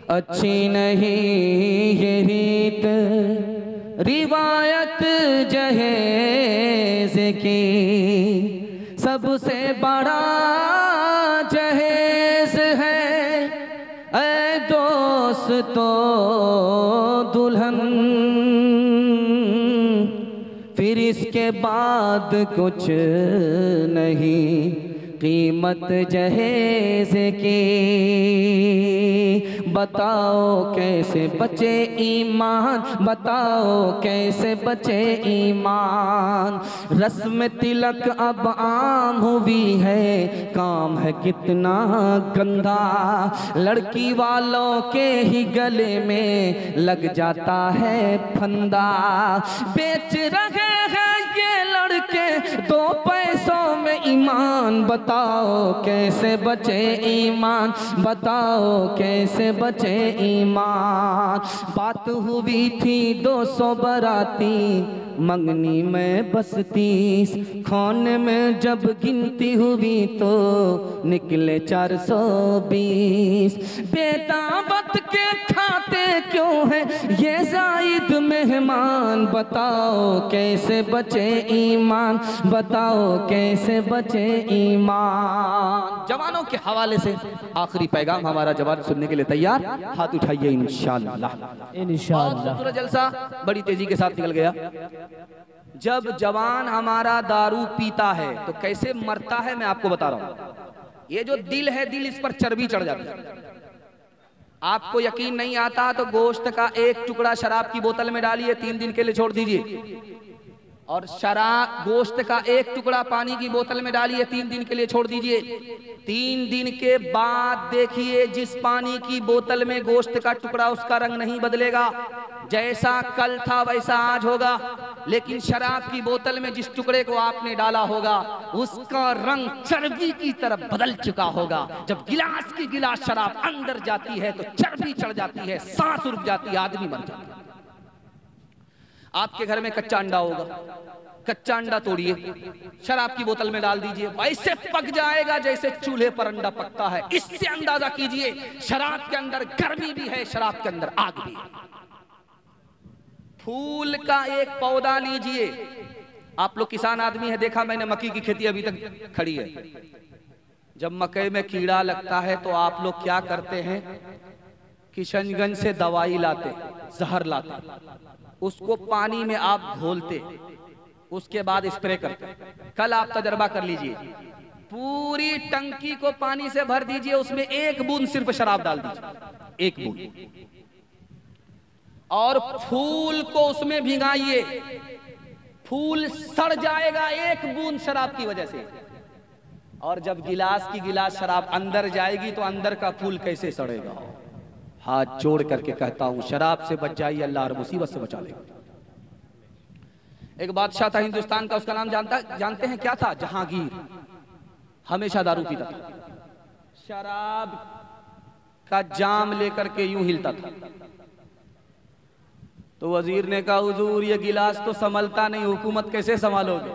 Speaker 3: अच्छी नहीं ये रीत रिवायत जहेज की। सबसे बड़ा जहेज है ऐ दोस्तों दुल्हन, फिर इसके बाद कुछ नहीं, कीमत जहेज की, बताओ कैसे बचे ईमान, बताओ कैसे बचे ईमान। रस्म तिलक अब आम हुई है, काम है कितना गंदा, लड़की वालों के ही गले में लग जाता है फंदा। बेच रहे हैं ये लड़के दो पैसों में ईमान, बताओ कैसे बचे ईमान, बताओ कैसे बचे ईमान। बात हुई थी 200 बाराती, मंगनी में बस 30, खाने में जब गिनती हुई तो निकले 420। बेदावत के खाते क्यों है ये जायद मेहमान, बताओ कैसे बचे ईमान, बताओ कैसे बचे ईमान। जवानों के हवाले से आखिरी पैगाम हमारा जवान सुनने के लिए तैयार, हाथ उठाइए इंशाअल्लाह। इंशाअल्लाह जलसा बड़ी तेजी के साथ निकल गया। जब जवान हमारा दारू पीता है तो कैसे मरता है मैं आपको बता रहा हूं। ये जो दिल है, दिल इस पर चर्बी चढ़ जाती है। आपको यकीन नहीं आता तो गोश्त का एक टुकड़ा शराब की बोतल में डालिए, 3 दिन के लिए छोड़ दीजिए, और शराब गोश्त का एक टुकड़ा पानी की बोतल में डालिए, 3 दिन के लिए छोड़ दीजिए। 3 दिन के बाद देखिए जिस पानी की बोतल में गोश्त का टुकड़ा, उसका रंग नहीं बदलेगा, जैसा कल था वैसा आज होगा। लेकिन शराब की बोतल में जिस टुकड़े को आपने डाला होगा उसका रंग चर्बी की तरफ बदल चुका होगा। जब गिलास की गिलास शराब अंदर जाती है तो चर्बी चढ़ जाती है, सांस रुक जाती है, आदमी मर जाता है। आपके घर में कच्चा अंडा होगा, कच्चा अंडा तोड़िए, शराब की बोतल में डाल दीजिए, वैसे पक जाएगा जैसे चूल्हे पर अंडा पकता है। इससे अंदाजा कीजिए शराब के अंदर गर्मी भी है, शराब के अंदर आग भी है। फूल का एक पौधा लीजिए, आप लोग किसान आदमी है, देखा मैंने मक्की की खेती अभी तक खड़ी है। जब मकई में कीड़ा लगता है तो आप लोग क्या करते हैं, किशनगंज से दवाई लाते, जहर लाते, उसको पानी में आप घोलते, उसके बाद स्प्रे करते। कल आप तजर्बा कर लीजिए, पूरी टंकी को पानी से भर दीजिए, उसमें 1 बूंद सिर्फ शराब डाल दीजिए, 1 बूंद, और फूल को उसमें भिगाइए, फूल सड़ जाएगा 1 बूंद शराब की वजह से। और जब गिलास की गिलास शराब अंदर जाएगी तो अंदर का फूल कैसे सड़ेगा। हाथ जोड़ करके कहता हूं शराब से बच जाइए, अल्लाह हर मुसीबत से बचा लेगा। एक बादशाह था हिंदुस्तान का, उसका नाम जानते हैं क्या था? जहांगीर। हमेशा दारू पीता था, शराब का जाम लेकर के यूं हिलता था। तो वजीर ने कहा हुजूर ये गिलास तो संभलता नहीं, हुकूमत कैसे संभालोगे?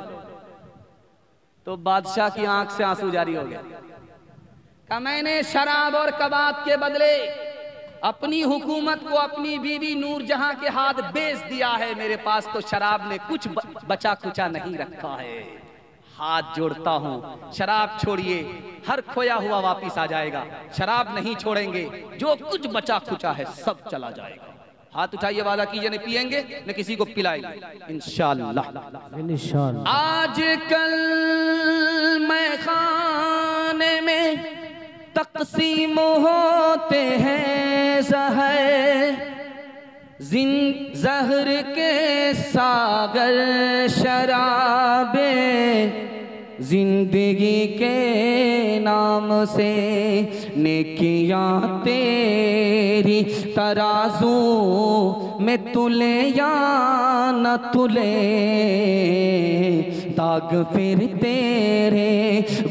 Speaker 3: तो बादशाह की आंख से आंसू जारी हो गया। कहा मैंने शराब और कबाब के बदले अपनी हुकूमत को अपनी बीवी नूरजहां के हाथ बेच दिया है, मेरे पास तो शराब ने कुछ बचा खुचा नहीं रखा है। हाथ जोड़ता हूं, शराब छोड़िए, हर खोया हुआ वापिस आ जाएगा। शराब नहीं छोड़ेंगे, जो कुछ बचा खुचा है सब चला जाएगा। हाथ उठाइए, वादा कीजिए न पिएंगे न किसी को पिलाएंगे इंशाअल्लाह। इंशाअल्लाह। आजकल मैं खाने में तक़सीम होते हैं ज़हर, ज़हर के सागर शराबे जिंदगी के नाम से, नेकियां तेरी तराजू में तुले या न तुले, दाग फिर तेरे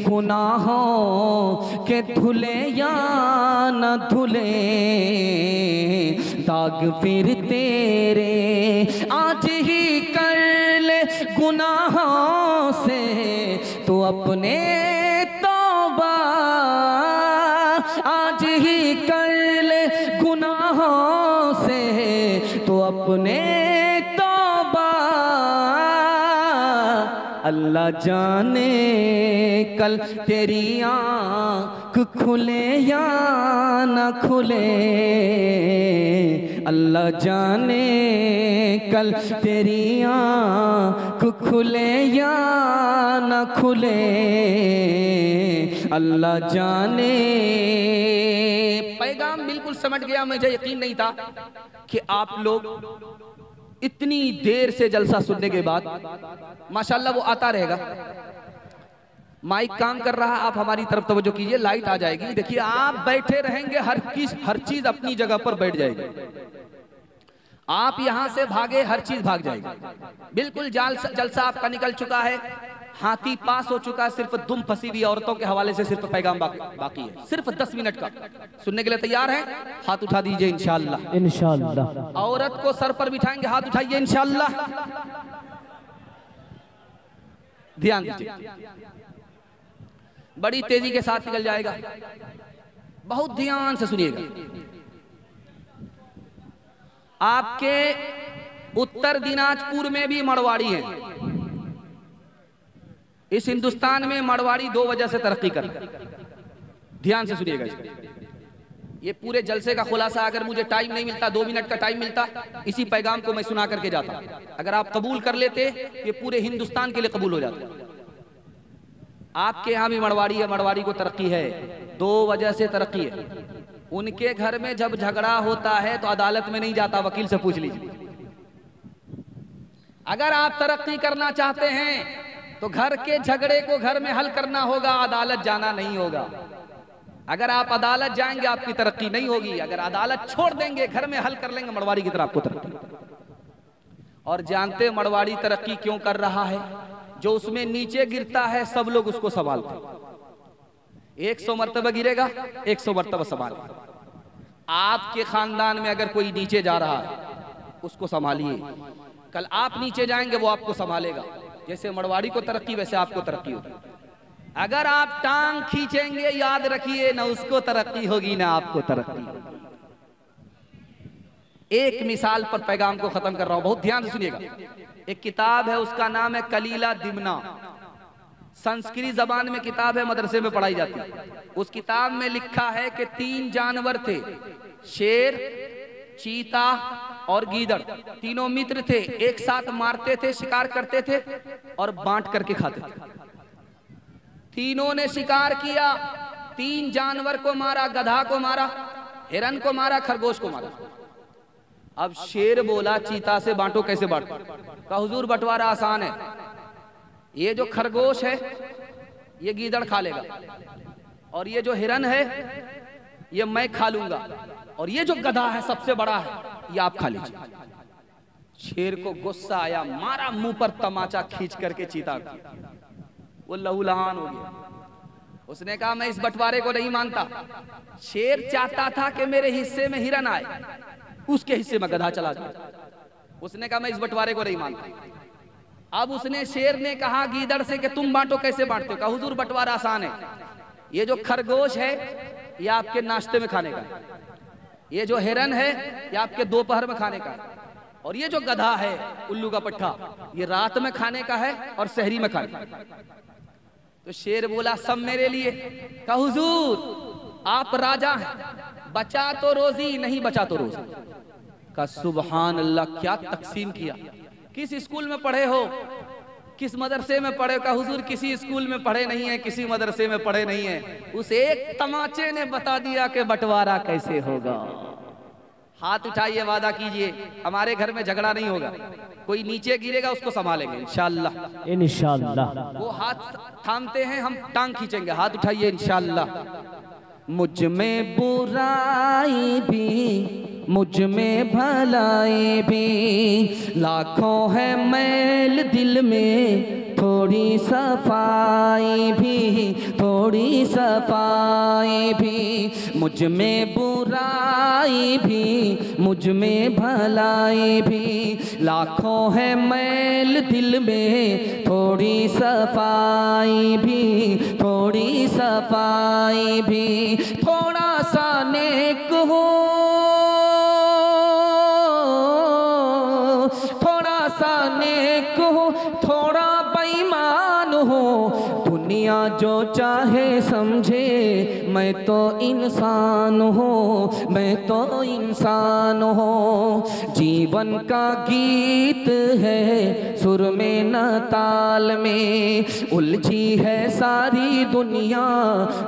Speaker 3: गुनाहों के धुले या न धुले, दाग फिर तेरे आज ही कर ले गुनाहों से तो अपने तौबा, आज ही कर ले गुनाहों से तो अपने तौबा, अल्लाह जाने कल तेरी आँख खुले या न खुले, अल्लाह जाने कल तेरी आँख खुले या न खुले, अल्लाह जाने। पैगाम बिल्कुल समझ गया। मुझे यकीन नहीं था कि आप लोग इतनी देर से जलसा सुनने के बाद, माशाल्लाह वो आता रहेगा। माइक काम कर रहा है, आप हमारी तरफ तवज्जो कीजिए, लाइट आ जाएगी। देखिए आप बैठे रहेंगे, हर चीज अपनी जगह पर बैठ जाएगी। आप यहां से भागे, हर चीज भाग जाएगी। बिल्कुल जलसा आपका निकल चुका है, हाथी पास हो चुका है। सिर्फ दुम फंसी हुई औरतों के हवाले से सिर्फ पैगाम बाकी है, सिर्फ 10 मिनट का। सुनने के लिए तैयार हैं? हाथ उठा दीजिए इंशाअल्लाह।
Speaker 1: इंशाअल्लाह।
Speaker 3: औरत को सर पर बिठाएंगे, हाथ उठाइए इंशाअल्लाह। ध्यान दीजिए, बड़ी तेजी के साथ निकल जाएगा, बहुत ध्यान से सुनिएगा। आपके उत्तर दिनाजपुर में भी मड़वाड़ी हैं। इस हिंदुस्तान में मड़वाड़ी 2 वजह से तरक्की कर, ध्यान से सुनिएगा। ये पूरे जलसे का खुलासा, अगर मुझे टाइम नहीं मिलता, 2 मिनट का टाइम मिलता, इसी पैगाम को मैं सुना करके जाता। अगर आप कबूल कर लेते, ये पूरे हिंदुस्तान के लिए कबूल हो जाता। आपके यहाँ भी मड़वाड़ी है, मड़वाड़ी को तरक्की है, 2 वजह से तरक्की है। उनके घर में जब झगड़ा होता है तो अदालत में नहीं जाता, वकील से पूछ लीजिए। अगर आप तरक्की करना चाहते हैं तो घर के झगड़े को घर में हल करना होगा, अदालत जाना नहीं होगा। अगर आप अदालत जाएंगे आपकी तरक्की नहीं होगी। अगर अदालत छोड़ देंगे, घर में हल कर लेंगे, मड़वाड़ी की तरह आपको तरक्की। और जानते मड़वाड़ी तरक्की क्यों कर रहा है? जो उसमें नीचे गिरता है सब लोग उसको संभालते। 100 मरतबा गिरेगा, 100 मरतबा संभाले। आपके खानदान में अगर कोई नीचे जा रहा है, उसको संभालिए। कल आप नीचे जाएंगे, वो आपको संभालेगा। जैसे मड़वाड़ी को तरक्की, वैसे आपको तरक्की होगी। अगर आप टांग खींचेंगे, याद रखिए, ना उसको तरक्की होगी ना आपको तरक्की होगी। एक मिसाल पर पैगाम को खत्म कर रहा हूं, बहुत ध्यान से सुनिएगा। एक किताब है, उसका नाम है कलीला दिमना। संस्कृत जबान में किताब है, मदरसे में पढ़ाई जाती है। उस किताब में लिखा है कि 3 जानवर थे, शेर, चीता और गीदड़। तीनों मित्र थे, एक साथ मारते थे, शिकार करते थे और बांट करके खाते थे। तीनों ने शिकार किया, 3 जानवर को मारा, गधा को मारा, हिरन को मारा, खरगोश को मारा। अब शेर बोला चीता से, बांटो, कैसे बांटो? कहा हुजूर बंटवारा आसान है, ये जो खरगोश है ये गीदड़ खा लेगा, और ये जो हिरन है ये मैं खा लूंगा, और ये जो गधा है सबसे बड़ा है ये आप खा लीजिए। शेर को गुस्सा आया, मारा मुंह पर तमाचा खींच करके चीता का, वो लहूलहान हो गया। उसने कहा मैं इस बंटवारे को नहीं मानता। शेर चाहता था कि मेरे हिस्से में हिरन आए, उसके हिस्से में गधा चला गया। उसने कहा मैं इस बंटवारे को नहीं मानता। अब उसने, शेर ने कहा गीदड़ से कि तुम बांटो, कैसे बांटते हो? कहा हुजूर बंटवारा आसान है, ये जो खरगोश है ये आपके नाश्ते में खाने का है, ये जो हिरन है ये आपके दोपहर में खाने का है, और ये जो गधा है उल्लू का पट्टा ये रात में खाने का है और सहरी में खाने का। तो शेर बोला सब मेरे लिए। कहा हुजूर आप राजा हैं, बचा तो रोजी, नहीं बचा तो रोजी। का सुबहान अल्लाह, क्या तकसीम किया। किस स्कूल में पढ़े हो, किस मदरसे में पढ़े? का हुजूर किसी स्कूल में पढ़े नहीं है, किसी मदरसे में पढ़े नहीं है। उस एक तमाचे ने बता दिया कि बंटवारा कैसे होगा। हाथ उठाइए, वादा कीजिए हमारे घर में झगड़ा नहीं होगा, कोई नीचे गिरेगा उसको संभालेंगे इंशाअल्लाह।
Speaker 1: इंशाअल्लाह।
Speaker 3: वो हाथ थामते हैं, हम टांग खींचेंगे, हाथ उठाइए इंशाअल्लाह। मुझ में बुराई भी, मुझ में भलाई भी, लाखों है मैल दिल में, थोड़ी सफाई भी, थोड़ी सफाई भी। मुझ में बुराई भी, मुझ में भलाई भी, लाखों है मैल दिल में, थोड़ी सफाई भी, थोड़ी सफाई भी। थोड़ा सा नेक हो, थोड़ा सा नेक हो, थोड़ा बेईमान मैं तो इंसान हूँ, मैं तो इंसान हूँ। जीवन का गीत है सुर में न ताल में, उलझी है सारी दुनिया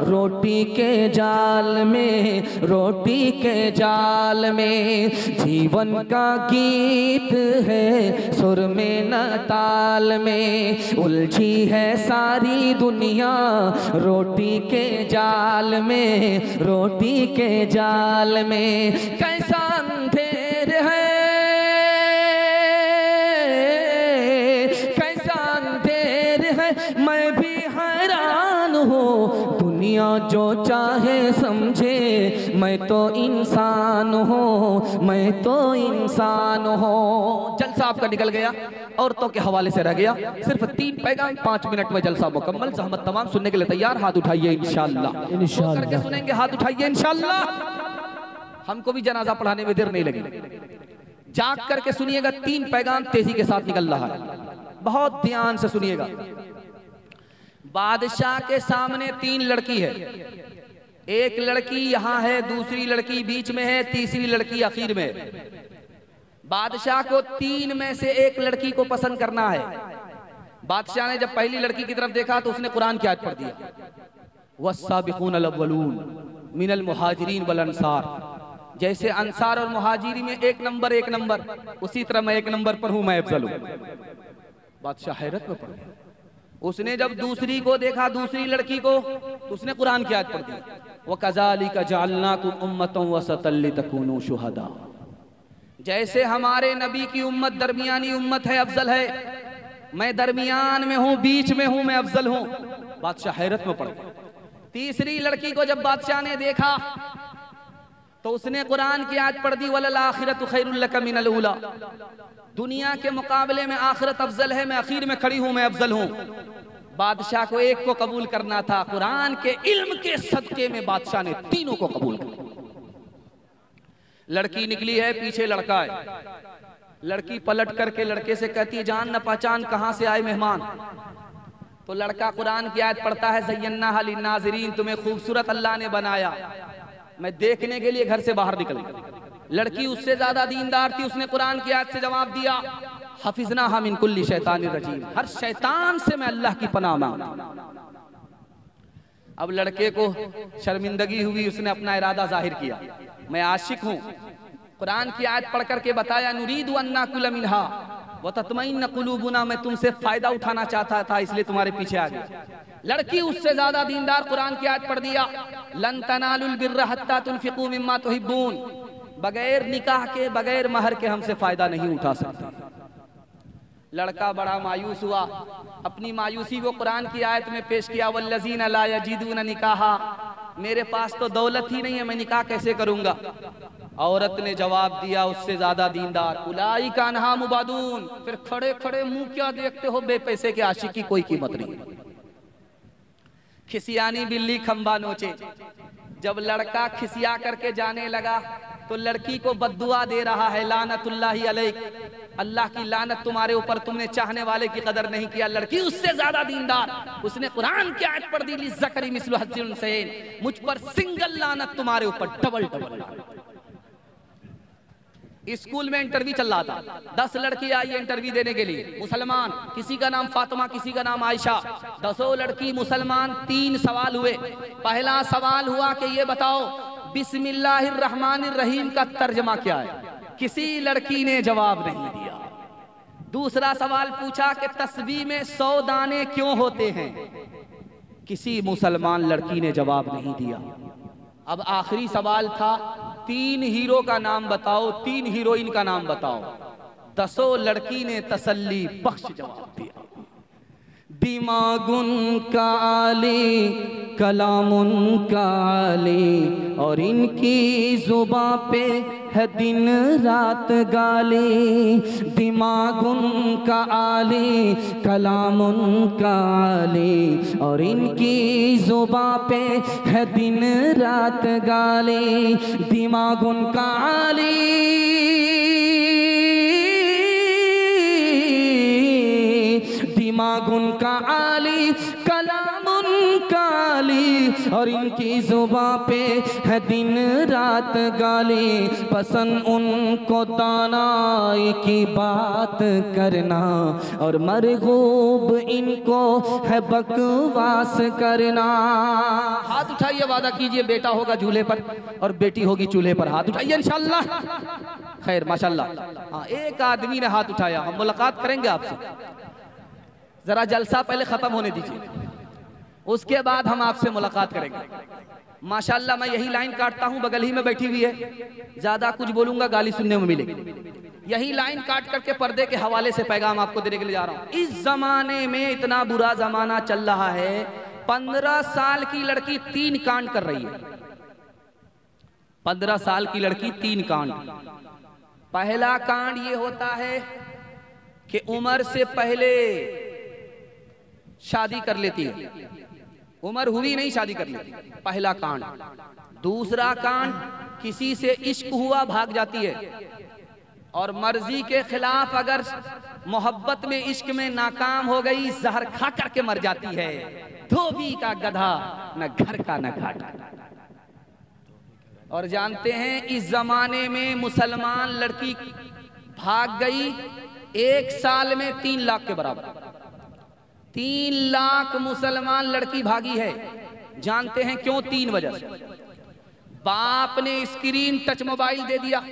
Speaker 3: रोटी के जाल में, रोटी के जाल में। जीवन का गीत है सुर में न ताल में, उलझी है सारी दुनिया रोटी के जाल में, रोटी के जाल में। कैसा अंधेर है, कैसा अंधेर है, मैं भी हैरान हूँ। दुनिया जो चाहे समझे, मैं तो इंसान हूँ, मैं तो इंसान हूँ। जलसा आपका निकल गया, औरतों के हवाले से रह गया। सिर्फ 3 पैगाम 5 मिनट में जलसा मुकम्मल। सहमत तमाम सुनने के लिए तैयार? हाथ उठाइए इंशाअल्लाह। इंशाअल्लाह करके सुनेंगे, हाथ उठाइए इंशाअल्लाह। हमको भी जनाजा पढ़ाने में देर नहीं लगेगी। जाग करके सुनिएगा, 3 पैगाम तेजी के साथ निकल रहा है, बहुत ध्यान से सुनिएगा। बादशाह के सामने 3 लड़की है, एक लड़की यहाँ है, दूसरी लड़की बीच में है, तीसरी लड़की आखिर में है। बादशाह को 3 में से एक लड़की को पसंद करना है। बादशाह ने जब पहली लड़की की तरफ देखा तो उसने कुरान की आयत पढ़ दिया, वस्साबिकूनल अव्वलून मिनल मुहाजिरीन वल अंसार। जैसे अंसार और मुहाजिरी में 1 नंबर 1 नंबर, उसी तरह मैं 1 नंबर पर हूं, मैं अफजल हूं। बादशाह हैरत में पड़ गया। उसने जब दूसरी को देखा, दूसरी लड़की को, तो उसने कुरान की आयत पढ़ दी, वकज़ालिका जअलनाकुम उम्मतन वसतन लितकूनू शुहदा। जैसे हमारे नबी की उम्मत दरमियानी उम्मत है, अफजल है, मैं दरमियान में हूं, बीच में हूं, मैं अफजल हूं। बादशाह हैरत में पड़ गया। तीसरी लड़की को जब बादशाह ने देखा तो उसने कुरान की आयत पढ़ दी, वलल आखिरतु खैरुल लका मिनल ऊला। दुनिया के मुकाबले में आखिरत अफजल है, मैं आखिर में खड़ी हूं, मैं अफजल हूं। बादशाह को एक को कबूल करना था, कुरान के इल्म के सदके में बादशाह ने तीनों को कबूल किया। लड़की निकली है, पीछे लड़का है। लड़की पलट करके लड़के से कहती है, जान न पहचान कहां से आए मेहमान। तो लड़का कुरान की आयत पढ़ता है, ज़य्यन्नाहा लिन्नाज़िरीन, तुम्हें खूबसूरत अल्लाह ने बनाया, मैं देखने के लिए घर से बाहर निकली। लड़की उससे ज्यादा दीनदार थी, उसने कुरान की आयत से जवाब दिया, हफिज़नाहा मिन कुल्ली शैतानिर रजीम, हर शैतान से मैं अल्लाह की पनाह मांगता। अब लड़के को शर्मिंदगी हुई, उसने अपना इरादा जाहिर किया, मैं आशिक हूं। कुरान की आयत पढ़ करके बताया, नुरीदु अन नाकुल मिनहा व तत्मइन्न कुलूबुना, मैं तुमसे फायदा उठाना चाहता था, इसलिए तुम्हारे पीछे आ गया। लड़की उससे ज्यादा दीनदार, कुरान की आयत पढ़ दिया, लन तनालुल बिर्रा हत्ता तुनफिकू मिम्मा तुहिब्बून, बगैर निकाह के, बगैर महर के हमसे फायदा नहीं उठा सकते। लड़का बड़ा मायूस हुआ, अपनी मायूसी वो कुरान की आयत में पेश किया, वल्लज़ीना ला यजिदून निकाहा, मेरे पास तो दौलत ही नहीं है, मैं निकाह कैसे करूंगा। औरत ने जवाब दिया, उससे ज्यादा दीनदार, उलाइका अन्हा मुबादून, फिर खड़े खड़े मुंह क्या देखते हो, बेपैसे के आशिक की कोई कीमत नहीं। खिसियानी बिल्ली खंबा नोचे। जब लड़का खिसिया करके जाने लगा तो लड़की को बद्दुआ दे रहा है, लानतुल्लाहि अलैक, अल्लाह की लानत तुम्हारे ऊपर, तुमने चाहने वाले की कदर नहीं किया। लड़की उससे ज्यादा दीनदार, उसने कुरान की आयत पढ़ दी, लिज़्ज़करी मिस्लु हज़्ज़िल उन्सयैन, मुझ पर सिंगल लानत, तुम्हारे ऊपर डबल डबल लानत। स्कूल में इंटरव्यू चल रहा था, 10 लड़की आई इंटरव्यू देने के लिए, मुसलमान, किसी का नाम फातिमा, किसी का नाम आयशा, 10 लड़की मुसलमान। 3 सवाल हुए। पहला सवाल हुआ कि ये बताओ बिस्मिल्लाहिर्रहमानिर्रहीम का तर्जमा क्या है, किसी लड़की ने जवाब नहीं दिया। दूसरा सवाल पूछा कि तस्बीह में 100 दाने क्यों होते हैं, किसी मुसलमान लड़की ने जवाब नहीं दिया। अब आखिरी सवाल था, 3 हीरो का नाम बताओ, 3 हीरोइन का नाम बताओ। 10 लड़की ने तसल्ली बख्श जवाब दिया, दिमागुन का आली, कलामुन का आली, और इनकी जुबां पे है दिन रात गाली। दिमागुन का आली, कलामुन का आली, और इनकी जुबां पे है दिन रात गाली। दिमागुन का आली, दिमागुन का आली, कलामुन का आली, और इनकी जुबां पे है दिन रात गाली, पसंद उनको दानाई की बात करना और मरगूब इनको है बकवास करना। हाथ उठाइए, वादा कीजिए बेटा होगा झूले पर और बेटी होगी चूल्हे पर। हाथ उठाइए इंशाल्लाह। खैर माशाल्लाह। हाँ, एक आदमी ने हाथ उठाया, हम मुलाकात करेंगे आपसे। जरा जलसा पहले खत्म होने दीजिए, उसके बाद हम आपसे मुलाकात करेंगे। माशाल्लाह मैं यही लाइन काटता हूँ, बगल ही में बैठी हुई है, ज्यादा कुछ बोलूंगा गाली सुनने में मिलेगी। यही लाइन काट करके पर्दे के हवाले से पैगाम आपको देने के लिए जा रहा हूँ। इस जमाने में इतना बुरा जमाना चल रहा है, 15 साल की लड़की 3 कांड कर रही है। 15 साल की लड़की 3 कांड। पहला कांड ये होता है कि उम्र से पहले शादी कर लेती है, उम्र हुई नहीं शादी कर लेती, पहला कांड। दूसरा कांड, किसी से इश्क हुआ भाग जाती है और मर्जी के खिलाफ अगर मोहब्बत में इश्क में नाकाम हो गई, जहर खा करके मर जाती है। धोबी का गधा, न घर का न घाट का। और जानते हैं इस जमाने में मुसलमान लड़की भाग गई 1 साल में 3 लाख के बराबर। 3 लाख मुसलमान लड़की भागी है। जानते हैं क्यों? 3 वजह से। बाप ने स्क्रीन टच मोबाइल दे दिया,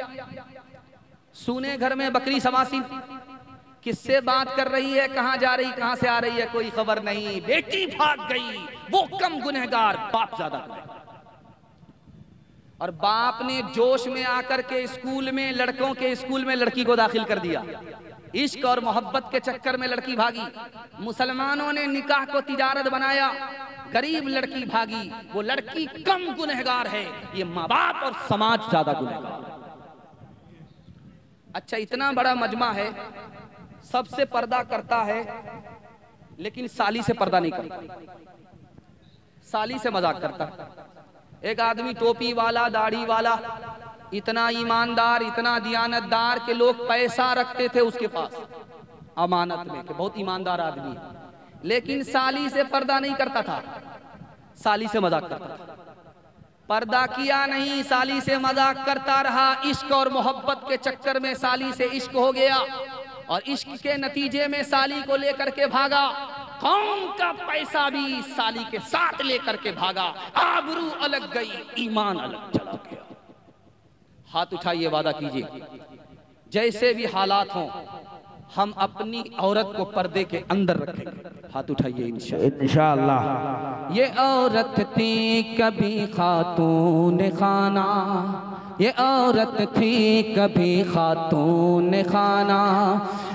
Speaker 3: सुने घर में बकरी समासी, किससे बात कर रही है, कहां जा रही, कहां से आ रही है, कोई खबर नहीं। बेटी भाग गई, वो कम गुनहगार, बाप ज्यादा गुनहगार। और बाप ने जोश में आकर के स्कूल में, लड़कों के स्कूल में लड़की को दाखिल कर दिया। इश्क और मोहब्बत के चक्कर में लड़की भागी। मुसलमानों ने निकाह को तिजारत बनाया, गरीब लड़की भागी। वो लड़की कम गुनहगार है, ये माँ बाप और समाज ज्यादा गुनहगार। अच्छा, इतना बड़ा मजमा है, सबसे पर्दा करता है, लेकिन साली से पर्दा नहीं करता, साली से मजाक करता। एक आदमी टोपी वाला, दाढ़ी वाला, इतना ईमानदार, इतना दियानतदार के लोग पैसा रखते थे उसके पास अमानत में कि बहुत ईमानदार आदमी है, लेकिन साली से पर्दा नहीं करता था, साली से मजाक करता था। पर्दा किया नहीं, साली से मजाक करता रहा। इश्क और मोहब्बत के चक्कर में साली से इश्क हो गया और इश्क के नतीजे में साली को लेकर के भागा। कौम का पैसा भी साली के साथ लेकर के भागा। आबरू अलग गई, ईमान अलग चला गया। हाथ उठाइए, वादा कीजिए जैसे भी हालात हों हम अपनी औरत को पर्दे के अंदर रखेंगे। हाथ उठाइए इंशाअल्लाह। ये औरत थी कभी खातून खाना, ये औरत थी कभी खातून खाना,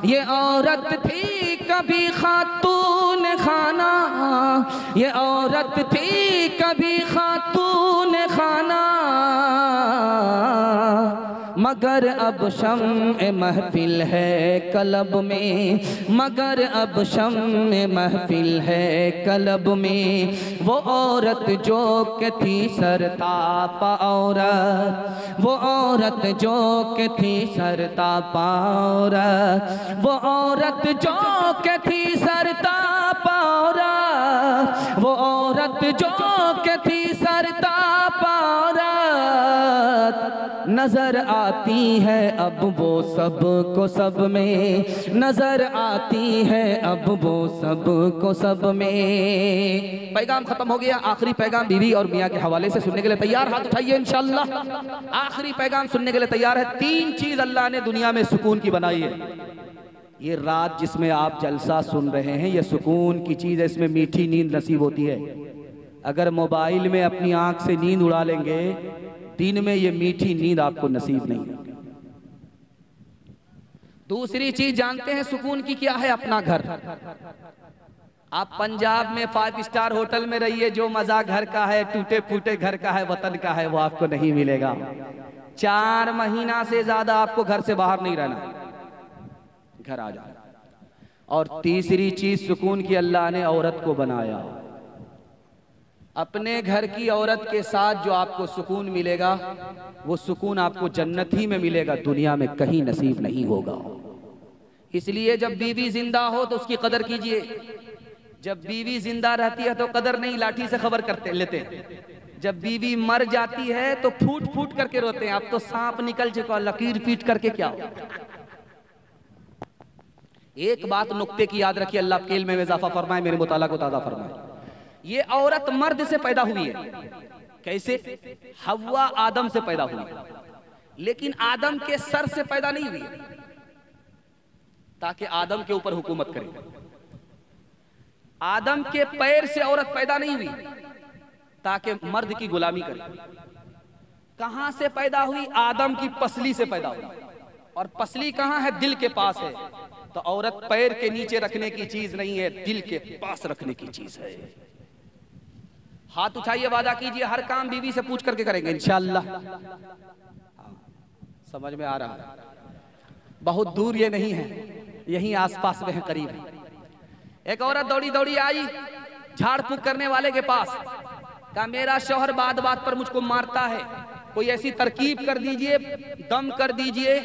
Speaker 3: ये औरत थी कभी खातून खाना, ये औरत थी कभी खातून खाना। मगर अब शम्ए महफिल है कलब में, मगर अब शम्ए महफिल है कलब में। वो औरत जो कि थी सरतापा औरत, वो औरत जो कि थी सरतापा औरत, वो औरत जो कि थी सरतापा औरत, वो औरत जो कि थी सरतापा औरत। नजर आती है अब वो सब को सब में, नजर आती है अब वो सब को सब में। पैगाम खत्म हो गया। आखिरी पैगाम बीवी और मियाँ के हवाले से सुनने के लिए तैयार? हाथ उठाइए इंशाअल्लाह। आखिरी पैगाम सुनने के लिए तैयार है। 3 चीज अल्लाह ने दुनिया में सुकून की बनाई है। ये रात जिसमें आप जलसा सुन रहे हैं, ये सुकून की चीज है, इसमें मीठी नींद नसीब होती है। अगर मोबाइल में अपनी आंख से नींद उड़ा लेंगे, दिन में ये मीठी नींद आपको नसीब नहीं है। दूसरी चीज जानते हैं सुकून की क्या है? अपना घर। आप पंजाब में 5 स्टार होटल में रहिए, जो मजा घर का है, टूटे फूटे घर का है, वतन का है, वो आपको नहीं मिलेगा। 4 महीना से ज्यादा आपको घर से बाहर नहीं रहना, घर आ जाओ। और तीसरी चीज सुकून की अल्लाह ने औरत को बनाया। अपने घर की औरत के साथ जो आपको सुकून मिलेगा, वो सुकून आपको जन्नत ही में मिलेगा, दुनिया में कहीं नसीब नहीं होगा। इसलिए जब बीवी जिंदा हो तो उसकी कदर कीजिए। जब बीवी जिंदा रहती है तो कदर नहीं, लाठी से खबर करते लेते हैं। जब बीवी मर जाती है तो फूट फूट करके रोते हैं, अब तो सांप निकल चुका, लकीर पीट करके क्या हो। एक बात नुक्ते की याद रखिए, अल्लाह के इल्म में इजाफा फरमाए, मेरे मुताला को ताज़ा फरमाए। ये औरत मर्द से पैदा हुई है। कैसे? हव्वा आदम से पैदा हुई, लेकिन आदम के सर से पैदा नहीं हुई ताकि आदम के ऊपर हुकूमत करे। आदम के पैर से औरत पैदा नहीं हुई ताकि मर्द की गुलामी करे। कहां से पैदा हुई? आदम की पसली से पैदा हुई। और पसली कहां है? दिल के पास है। तो औरत पैर के नीचे रखने की चीज नहीं है, दिल के पास रखने की चीज है। हाथ उठाइए, वादा कीजिए हर काम बीवी से पूछ करके करेंगे इंशाअल्लाह। समझ में आ रहा है? बहुत दूर ये नहीं है, यहीं आसपास में है, करीब है। एक औरत दौड़ी दौड़ी आई झाड़ फूक करने वाले के पास, कहा मेरा शौहर बात बात पर मुझको मारता है, कोई ऐसी तरकीब कर दीजिए, दम कर दीजिए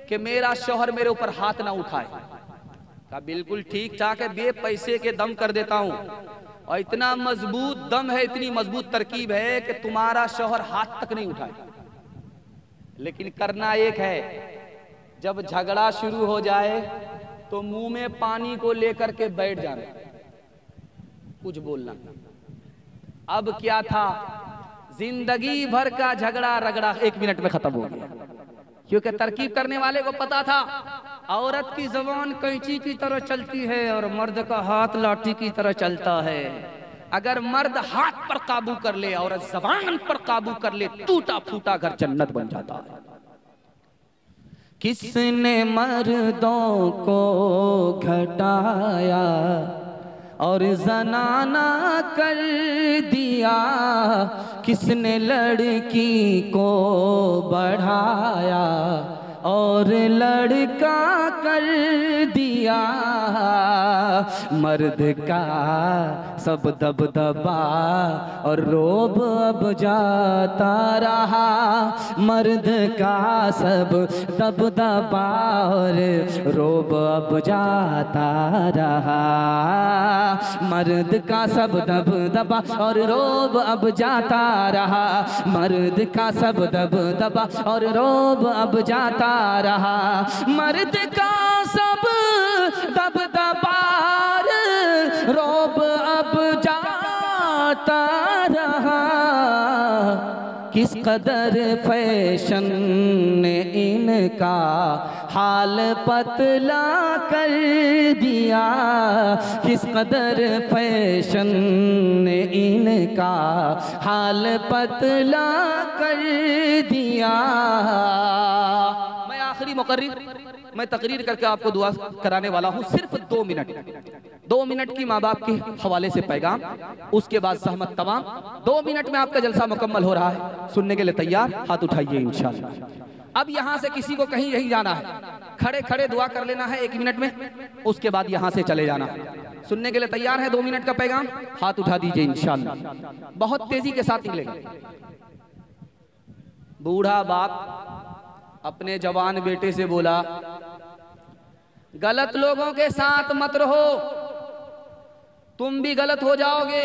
Speaker 3: कि मेरा शौहर मेरे ऊपर हाथ ना उठाए। कहा बिल्कुल ठीक ठाक है, बे पैसे के दम कर देता हूं, और इतना मजबूत दम है, इतनी मजबूत तरकीब है कि तुम्हारा शौहर हाथ तक नहीं उठाए। लेकिन करना एक है, जब झगड़ा शुरू हो जाए तो मुंह में पानी को लेकर के बैठ जाना, कुछ बोलना। अब क्या था, जिंदगी भर का झगड़ा रगड़ा 1 मिनट में खत्म हो गया, क्योंकि तरकीब करने वाले को पता था औरत की जुबान कैंची की तरह चलती है और मर्द का हाथ लाठी की तरह चलता है। अगर मर्द हाथ पर काबू कर ले, औरत जुबान पर काबू कर ले, टूटा फूटा घर जन्नत बन जाता है।
Speaker 2: किसने मर्दों को घटाया और जनाना कर दिया, किसने लड़की को बढ़ाया और लड़का कर दिया। मर्द का सब दबदबा और रोब अब जाता रहा, मर्द का सब दबदबा और रोब अब जाता रहा, मर्द का सब दबदबा और रोब अब जाता रहा, मर्द का सब दबदबा और रोब अब जाता रहा, मर्द का सब दबदबा रोब अब जाता रहा। किस कदर फैशन ने इनका हाल पतला कर दिया, किस कदर फैशन ने इनका हाल पतला कर दिया।
Speaker 3: मैं आखिरी मुकर्रिर, मैं तकरीर करके आपको दुआ कराने वाला हूँ, सिर्फ 2 मिनट। 2 मिनट की माँ बाप के हवाले से पैगाम, उसके बाद सहमत तमाम। 2 मिनट में आपका जलसा मुकम्मल हो रहा है, सुनने के लिए तैयार? हाथ उठाइए इंशाअल्लाह। अब यहाँ से किसी को कहीं यही जाना है, खड़े खड़े दुआ कर लेना है 1 मिनट में, उसके बाद यहाँ से चले जाना है। सुनने के लिए तैयार है 2 मिनट का पैगाम? हाथ उठा दीजिए इंशाअल्लाह। बहुत तेजी के साथ निकलेगा। बूढ़ा बाप अपने जवान बेटे से बोला, गलत लोगों के साथ मत रहो, तुम भी गलत हो जाओगे।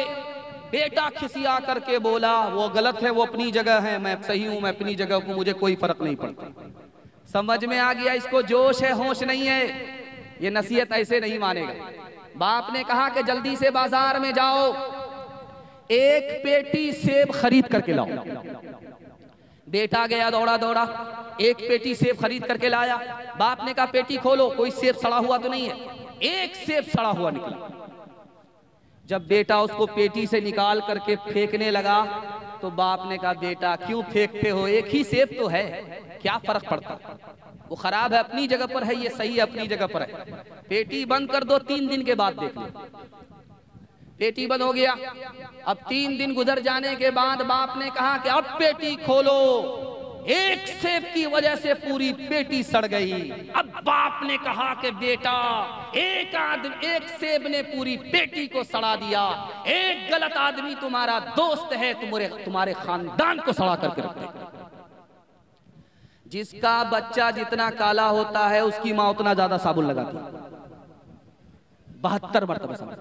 Speaker 3: बेटा खिसिया करके बोला, वो गलत है, वो अपनी जगह है, मैं सही हूं, मैं अपनी जगह हूं, मुझे कोई फर्क नहीं पड़ता। समझ में आ गया, इसको जोश है, होश नहीं है, ये नसीहत ऐसे नहीं मानेगा। बाप ने कहा कि जल्दी से बाजार में जाओ, 1 पेटी सेब खरीद करके लाओ। बेटा गया दौड़ा दौड़ा, 1 पेटी सेब खरीद करके लाया। बाप ने कहा पेटी खोलो, कोई सेब सड़ा हुआ तो नहीं है। 1 सेब सड़ा हुआ निकला। जब बेटा उसको पेटी से निकाल करके फेंकने लगा तो बाप ने कहा बेटा क्यों फेंकते हो, 1 ही सेब तो है, क्या फर्क पड़ता, वो खराब है अपनी जगह पर है, ये सही है अपनी जगह पर है। पेटी बंद कर दो, 3 दिन के बाद देख लो। पेटी बंद हो गया। अब 3 दिन गुजर जाने के बाद बाप ने कहा कि अब पेटी खोलो। 1 सेब की वजह से पूरी पेटी सड़ गई। अब बाप ने कहा कि बेटा, एक सेब ने पूरी पेटी को सड़ा दिया, एक गलत आदमी तुम्हारा दोस्त है, तुम्हारे खानदान को सड़ा करके रख देगा। जिसका बच्चा जितना काला होता है उसकी माँ उतना ज्यादा साबुन लगाती है। 72 मरतबा समझ।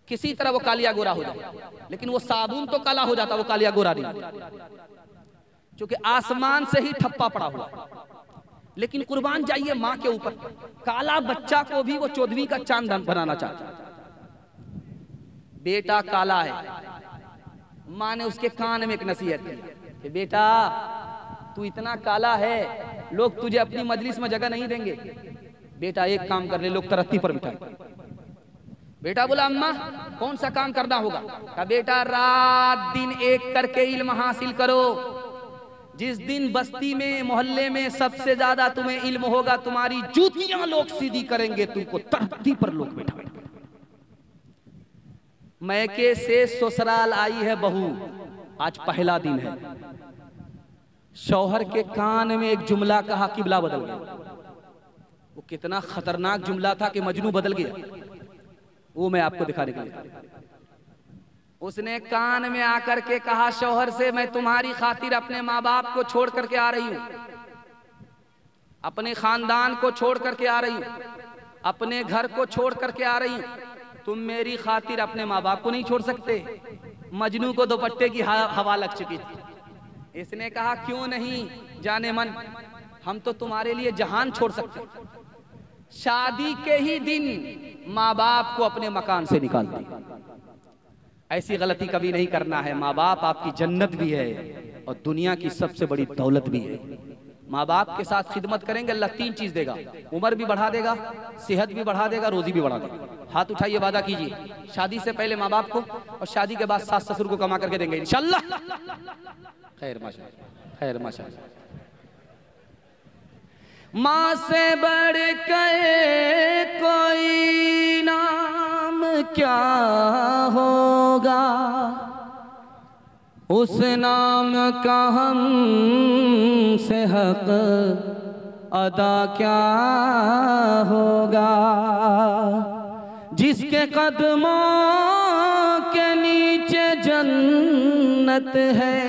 Speaker 4: किसी तरह वो कालिया गोरा हो जाए, लेकिन वो साबुन तो काला हो जाता, वो कालिया गोरा नहीं, क्योंकि आसमान से ही ठप्पा पड़ा हुआ। लेकिन कुर्बान जाइए माँ के ऊपर, काला बच्चा को भी वो 14वीं का चांद बनाना चाहता है। बेटा काला है, माँ ने उसके कान में एक नसीहत की कि बेटा तू इतना काला है, लोग तुझे अपनी मजलिस में जगह नहीं देंगे, बेटा एक काम कर ले, लोग तरक्की पर बिठाए। बेटा बोला अम्मा कौन सा काम करना होगा? कहा बेटा रात दिन एक करके इल्म हासिल करो, जिस दिन बस्ती में मोहल्ले में सबसे ज्यादा तुम्हें इल्म होगा, तुम्हारी जूतियां लोग सीधी करेंगे, तुमको तरक्की पर लोग बिठाएंगे। मैके से ससुराल आई है बहू, आज पहला दिन है, शौहर के कान में एक जुमला कहा, किबला बदल गया। वो कितना खतरनाक जुमला था कि मजनू बदल गया, वो मैं आपको दिखाने के लिए। उसने कान में आकर के कहा शौहर से, मैं तुम्हारी खातिर अपने माँ बाप को छोड़ करके आ रही हूं, अपने खानदान को छोड़ करके आ रही हूं, अपने घर को छोड़ करके आ रही हूं, तुम मेरी खातिर अपने माँ बाप को नहीं छोड़ सकते। मजनू को दुपट्टे की हवा लग चुकी थी। इसने कहा क्यों नहीं जाने मन, हम तो तुम्हारे लिए जहान छोड़ सकते। शादी के ही दिन माँ बाप को अपने मकान से निकाल दिया। ऐसी गलती कभी नहीं करना है। माँ बाप आपकी जन्नत भी है और दुनिया की सबसे बड़ी दौलत भी है। माँ बाप के साथ खिदमत करेंगे, अल्लाह 3 चीज देगा, उम्र भी बढ़ा देगा, सेहत भी बढ़ा देगा, रोजी भी बढ़ा देगा। हाथ उठाइए, वादा कीजिए, शादी से पहले माँ बाप को और शादी के बाद सास ससुर को कमा करके देंगे इंशाअल्लाह। खैर माशाअल्लाह, खैर माशाअल्लाह।
Speaker 3: माँ से बढ़ कर कोई नाम क्या होगा, उस नाम का हम से हक अदा क्या होगा। जिसके कदमों के नीचे जन्नत है,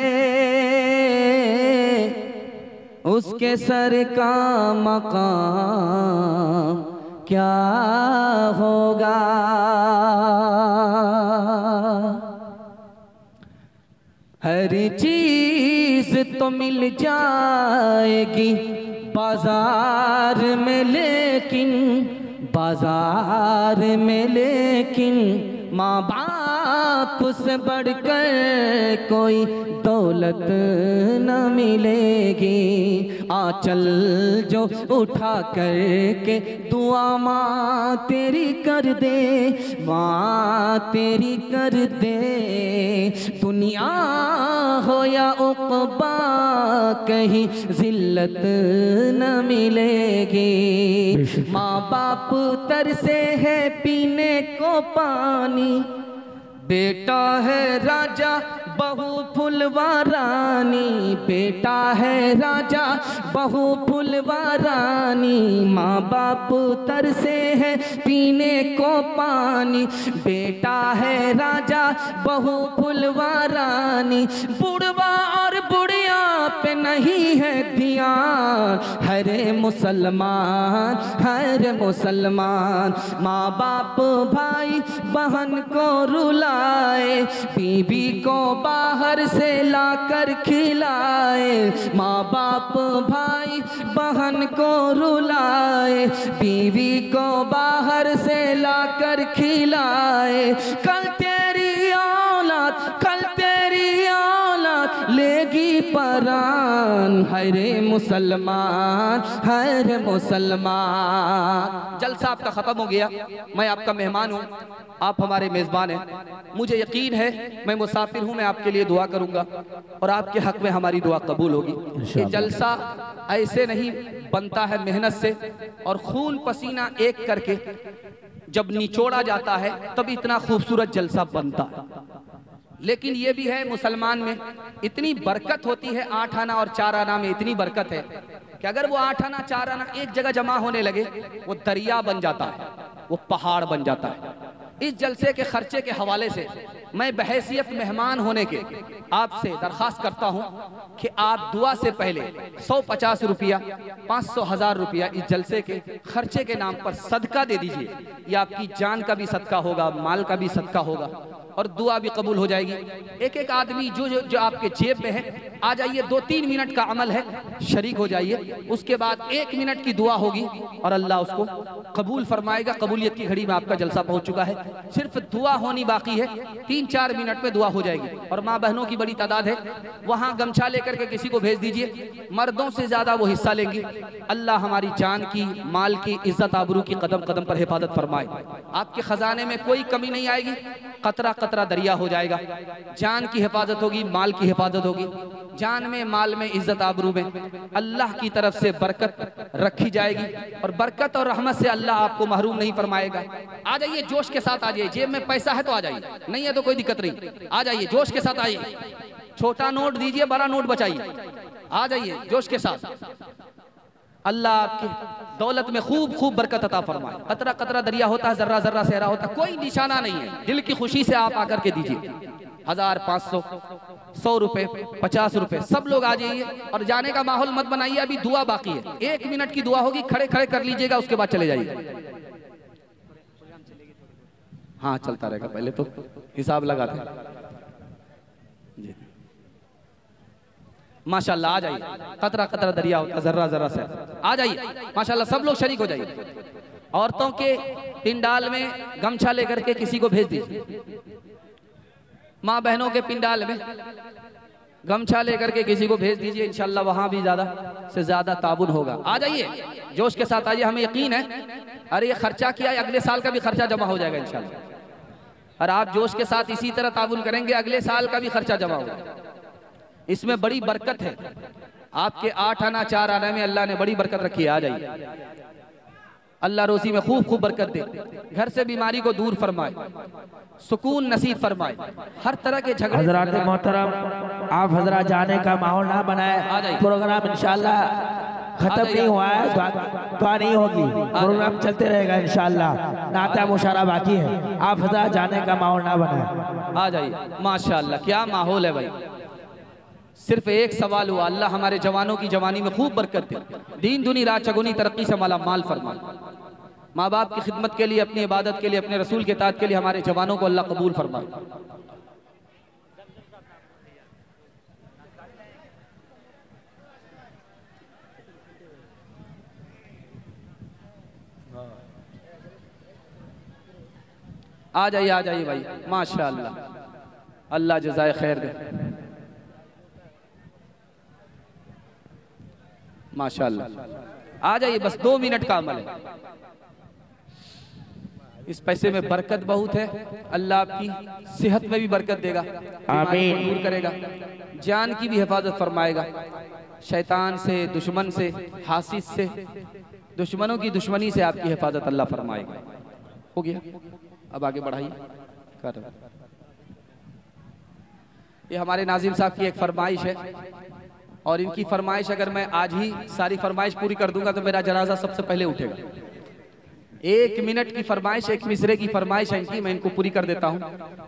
Speaker 3: उसके सर का मकाम क्या होगा। हर चीज तो मिल जाएगी बाजार में, लेकिन बाजार में लेकिन माँ बाप से बढ़कर कोई दौलत न मिलेगी। आंचल जो उठा करके दुआ माँ तेरी कर दे, माँ तेरी कर दे। दुनिया हो या उक़बा कहीं जिल्लत न मिलेगी। माँ बाप तरसे है पीने को पानी, बेटा है राजा बहू फुलवा रानी, बेटा है राजा बहू फुलवा रानी। माँ बाप तरसे है पीने को पानी, बेटा है राजा बहू फुलवा रानी। बुढ़वा और बुढ़िया पे नहीं है ध्यान, हरे मुसलमान हरे मुसलमान। माँ बाप भाई बहन को रुलाए, बीबी को बाहर से लाकर खिलाए। माँ बाप भाई बहन को रुलाए, बीवी को बाहर से लाकर खिलाए। कल तेरी औलाद, कल तेरी औलाद लेगी परान, हरे मुसलमान हरे मुसलमान।
Speaker 4: जलसा आपका खत्म हो गया, मैं आपका मेहमान हूँ, आप हमारे मेजबान हैं। मुझे यकीन है मैं मुसाफिर हूँ, मैं आपके लिए दुआ करूँगा और आपके हक में हमारी दुआ कबूल होगी। ये जलसा ऐसे नहीं बनता है, मेहनत से और खून पसीना एक करके जब निचोड़ा जाता है तब इतना खूबसूरत जलसा बनता है। लेकिन ये भी है मुसलमान में इतनी बरकत होती है, 8 आना और 4 आना में इतनी बरकत है कि अगर वो 8 आना 4 आना एक जगह जमा होने लगे वो दरिया बन जाता है, वो पहाड़ बन जाता है। इस जलसे के खर्चे के हवाले से मैं बहैसियत मेहमान होने के आपसे दरख्वास्त करता हूं कि आप दुआ से पहले 150 रुपया 500,000 रुपया इस जलसे के खर्चे के नाम पर सदका दे दीजिए। यह आपकी जान का भी सदका होगा, माल का भी सदका होगा और दुआ भी कबूल हो जाएगी। एक एक आदमी जो आपके जेब में है आ जाइए, 2-3 मिनट का अमल है, शरीक हो जाइए। उसके बाद 1 मिनट की दुआ होगी और अल्लाह उसको कबूल फरमाएगा। कबूलियत की घड़ी में आपका जलसा पहुंच चुका है, सिर्फ दुआ होनी बाकी है। 3-4 मिनट में दुआ हो जाएगी। और माँ बहनों की बड़ी तादाद है, वहाँ गमछा लेकर के किसी को भेज दीजिए, मर्दों से ज्यादा वो हिस्सा लेंगी। अल्लाह हमारी जान की, माल की, इज्जत आबरू की कदम कदम पर हिफाजत फरमाए। आपके खजाने में कोई कमी नहीं आएगी, कतरा कतरा दरिया हो जाएगा। जान की हिफाजत होगी, माल की हिफाजत होगी। जान में, माल में, इज्जत आबरू में अल्लाह की तरफ से बरकत रखी जाएगी और बरकत और रहमत से अल्लाह आपको महरूम नहीं फरमाएगा। आ जाइए, जोश के साथ आ जाइए। जेब में पैसा है तो आ जाइए, नहीं है तो कोई दिक्कत नहीं। आ जाइए, जोश के साथ आइए। छोटा नोट दीजिए, बड़ा नोट बचाइए। आ जाइए जोश के साथ। अल्लाह आपकी दौलत में खूब खूब बरकत अता फरमाए। कतरा कतरा दरिया होता है, जर्रा जर्रा सहरा होता है, कोई निशाना नहीं है। दिल की खुशी से आप आकर के दीजिए। 1000, 500, 100 रुपए, 50 रुपए, सब लोग आ जाइए और जाने का माहौल मत बनाइए। अभी दुआ बाकी है, 1 मिनट की दुआ होगी, खड़े खड़े कर लीजिएगा, उसके बाद चले जाइए। हाँ चलता रहेगा, पहले तो हिसाब लगाते जी। माशाल्लाह आ जाइए, कतरा कतरा दरिया होता, जर्रा जर्रा से आ जाइए। माशाल्लाह सब लोग शरीक हो जाइए। औरतों के पिंडाल में गमछा लेकर के किसी को भेज दीजिए। माँ बहनों के पिंडाल में गमछा लेकर के किसी को भेज दीजिए। इंशाल्लाह वहां भी ज्यादा से ज्यादा ताबुन होगा। आ जाइए, जोश के साथ आइए, हमें यकीन है। अरे ये खर्चा किया है, अगले साल का भी खर्चा जमा हो जाएगा इंशाल्लाह। और आप जोश के साथ इसी तरह ताबुन करेंगे, अगले साल का भी खर्चा जमा होगा। इसमें बड़ी बरकत है। आपके 8 आना 4 आना में अल्लाह ने बड़ी बरकत रखी है। आ जाइए, अल्लाह रोजी में खूब खूब बरकत दे, घर से बीमारी को दूर फरमाए, सुकून नसीब फरमाए, हर तरह के झगड़े।
Speaker 1: हजरात मोहतरम, आप हजरात जाने का माहौल ना बनाए। प्रोग्राम इंशाल्लाह खत्म नहीं हुआ है, दुआ नहीं होगी, प्रोग्राम चलते रहेगा इंशाल्लाह। नाता मुशारा बाकी है, आप हजरात जाने का माहौल ना बनाए।
Speaker 4: आ जाइए। माशाल्लाह क्या माहौल है भाई। सिर्फ एक सवाल हुआ, अल्लाह हमारे जवानों की जवानी में खूब बरकत दे, दीन दुनी रात चगुनी तरक्की से माला माल फरमाए। माँ बाप की खिदमत के लिए, अपनी इबादत के लिए, अपने रसूल के ताज के लिए हमारे जवानों को अल्लाह कबूल फरमाए। आ जाइए भाई, माशाअल्लाह, अल्लाह जज़ाए खैर दे। माशाअल्लाह आ जाइए, बस 2 मिनट का अमल है। इस पैसे में बरकत बहुत है। अल्लाह आपकी सेहत में भी बरकत देगा, आमीन, दूर करेगा, जान की भी हिफाजत फरमाएगा, शैतान से, दुश्मन से, हासिद से, दुश्मनों की दुश्मनी से आपकी हिफाजत अल्लाह फरमाएगा। हो गया, अब आगे बढ़ाइए। ये हमारे नाजिम साहब की एक फरमाइश है और इनकी फरमाइश अगर मैं आज ही सारी फरमाइश पूरी कर दूंगा तो मेरा जनाजा सबसे पहले उठेगा। 1 मिनट की फरमाइश, 1 मिसरे की फरमाइश है इनकी, मैं इनको पूरी कर देता हूँ।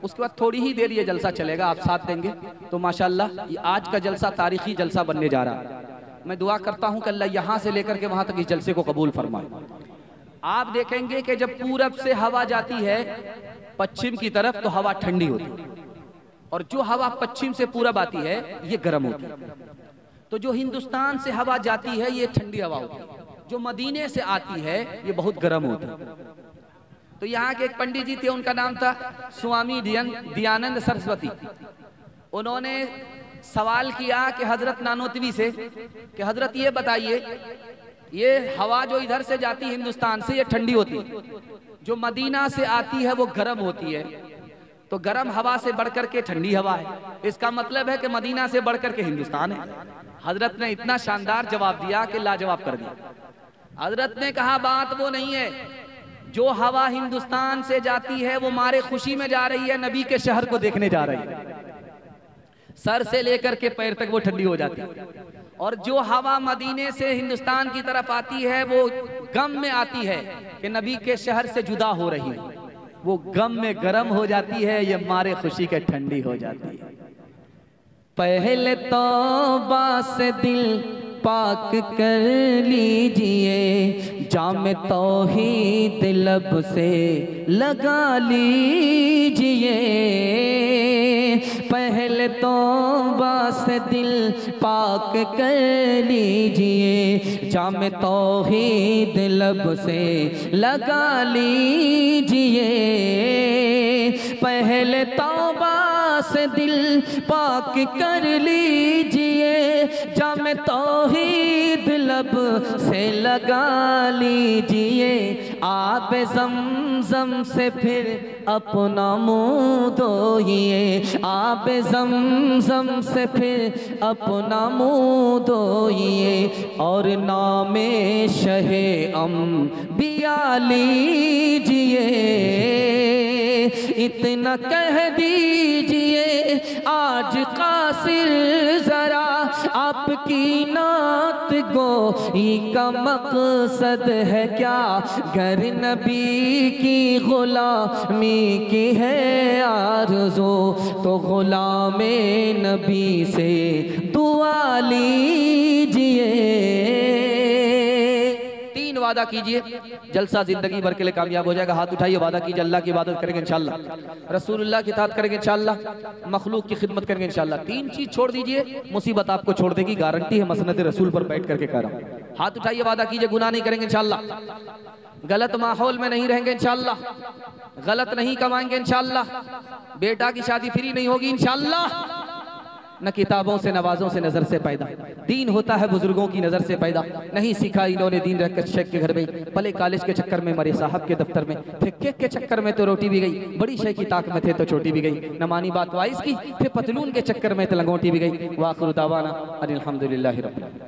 Speaker 4: उसके बाद थोड़ी ही देर ये जलसा चलेगा, आप साथ देंगे तो माशाल्लाह ये आज का जलसा तारीखी जलसा बनने जा रहा है। मैं दुआ करता हूँ कि अल्लाह यहाँ से लेकर के वहां तक इस जलसे को कबूल फरमाए। आप देखेंगे कि जब पूरब से हवा जाती है पश्चिम की तरफ तो हवा ठंडी होती है, और जो हवा पश्चिम से पूरब आती है ये गर्म होती है। तो जो हिंदुस्तान से हवा जाती है ये ठंडी हवा होती है, जो मदीने से आती है ये बहुत गर्म होती है। तो यहाँ के एक पंडित जी थे, उनका नाम था स्वामी दयानंद सरस्वती। उन्होंने सवाल किया कि हजरत नानोतवी से कि हजरत ये बताइए, ये हवा जो इधर से जाती है हिंदुस्तान से ये ठंडी होती है, जो मदीना से आती है वो गर्म होती है, तो गर्म हवा से बढ़कर के ठंडी हवा है, इसका मतलब है कि मदीना से बढ़कर के हिंदुस्तान है। हजरत ने इतना शानदार जवाब दिया कि लाजवाब कर दिया। हजरत ने कहा बात वो नहीं है, जो हवा हिंदुस्तान से जाती है वो मारे खुशी में जा रही है, नबी के शहर को देखने जा रही है, सर से लेकर के पैर तक वो ठंडी हो जाती है। और जो हवा मदीने से हिंदुस्तान की तरफ आती है वो गम में आती है कि नबी के शहर से जुदा हो रही है। वो गम में गर्म हो जाती है, ये मारे खुशी के ठंडी हो जाती है।
Speaker 3: पहले तौबा से दिल पाक कर लीजिए, जाम तौहीद लब से लगा लीजिए। पहले तौबा से दिल पाक कर लीजिए, जाम तौहीद लब से लगा लीजिए। पहले तौबा से दिल पाक कर लीजिए, जाम तौहीद लब से लगा लीजिए। आब ज़मज़म से फिर अपना मुँह धोइए, आब ज़मज़म से फिर अपना मुँह धोइए, और नामे शहे अंबिया लीजिए। इतना कह दीजिए आज कासिर ज़रा, आपकी नात गोई का मकसद है क्या? घर नबी की गुलामी की है आरज़ू, तो गुलामे नबी से दुआ लीजिए।
Speaker 4: वादा कीजिए जलसा जिंदगी भर के लिए कामयाब हो जाएगा। हाथ उठाइए, वादा कीजिए अल्लाह की इबादत करेंगे इंशाअल्लाह, रसूलुल्लाह की इताअत करेंगे इंशाअल्लाह, मखलूक की खिदमत करेंगे इंशाअल्लाह। 3 चीज छोड़ दीजिए, मुसीबत आपको छोड़ देगी, गारंटी है, मसनद रसूल पर बैठ करके कह रहा हूं। हाथ उठाइए, वादा कीजिए गुनाह नहीं करेंगे इंशाअल्लाह, गलत माहौल में नहीं रहेंगे इंशाअल्लाह, गलत नहीं कमाएंगे इंशाअल्लाह, बेटा की शादी फ्री नहीं होगी इंशाअल्लाह, न किताबों से नवाजों से नजर से पैदा, दीन होता है बुजुर्गों की नजर से पैदा। नहीं सीखा इन्होंने दीन रहकर शेख के घर में, पले कॉलेज के चक्कर में, मरे साहब के दफ्तर में, फिर केक के चक्कर में तो रोटी भी गई, बड़ी शेख की ताक में थे तो छोटी भी गई, न मानी बात वाइस की, फिर पतलून के चक्कर में तो लंगोटी भी गई। वाखिर दावाना अनिल हम्दुलिल्लाहि रब्बिल आलमीन।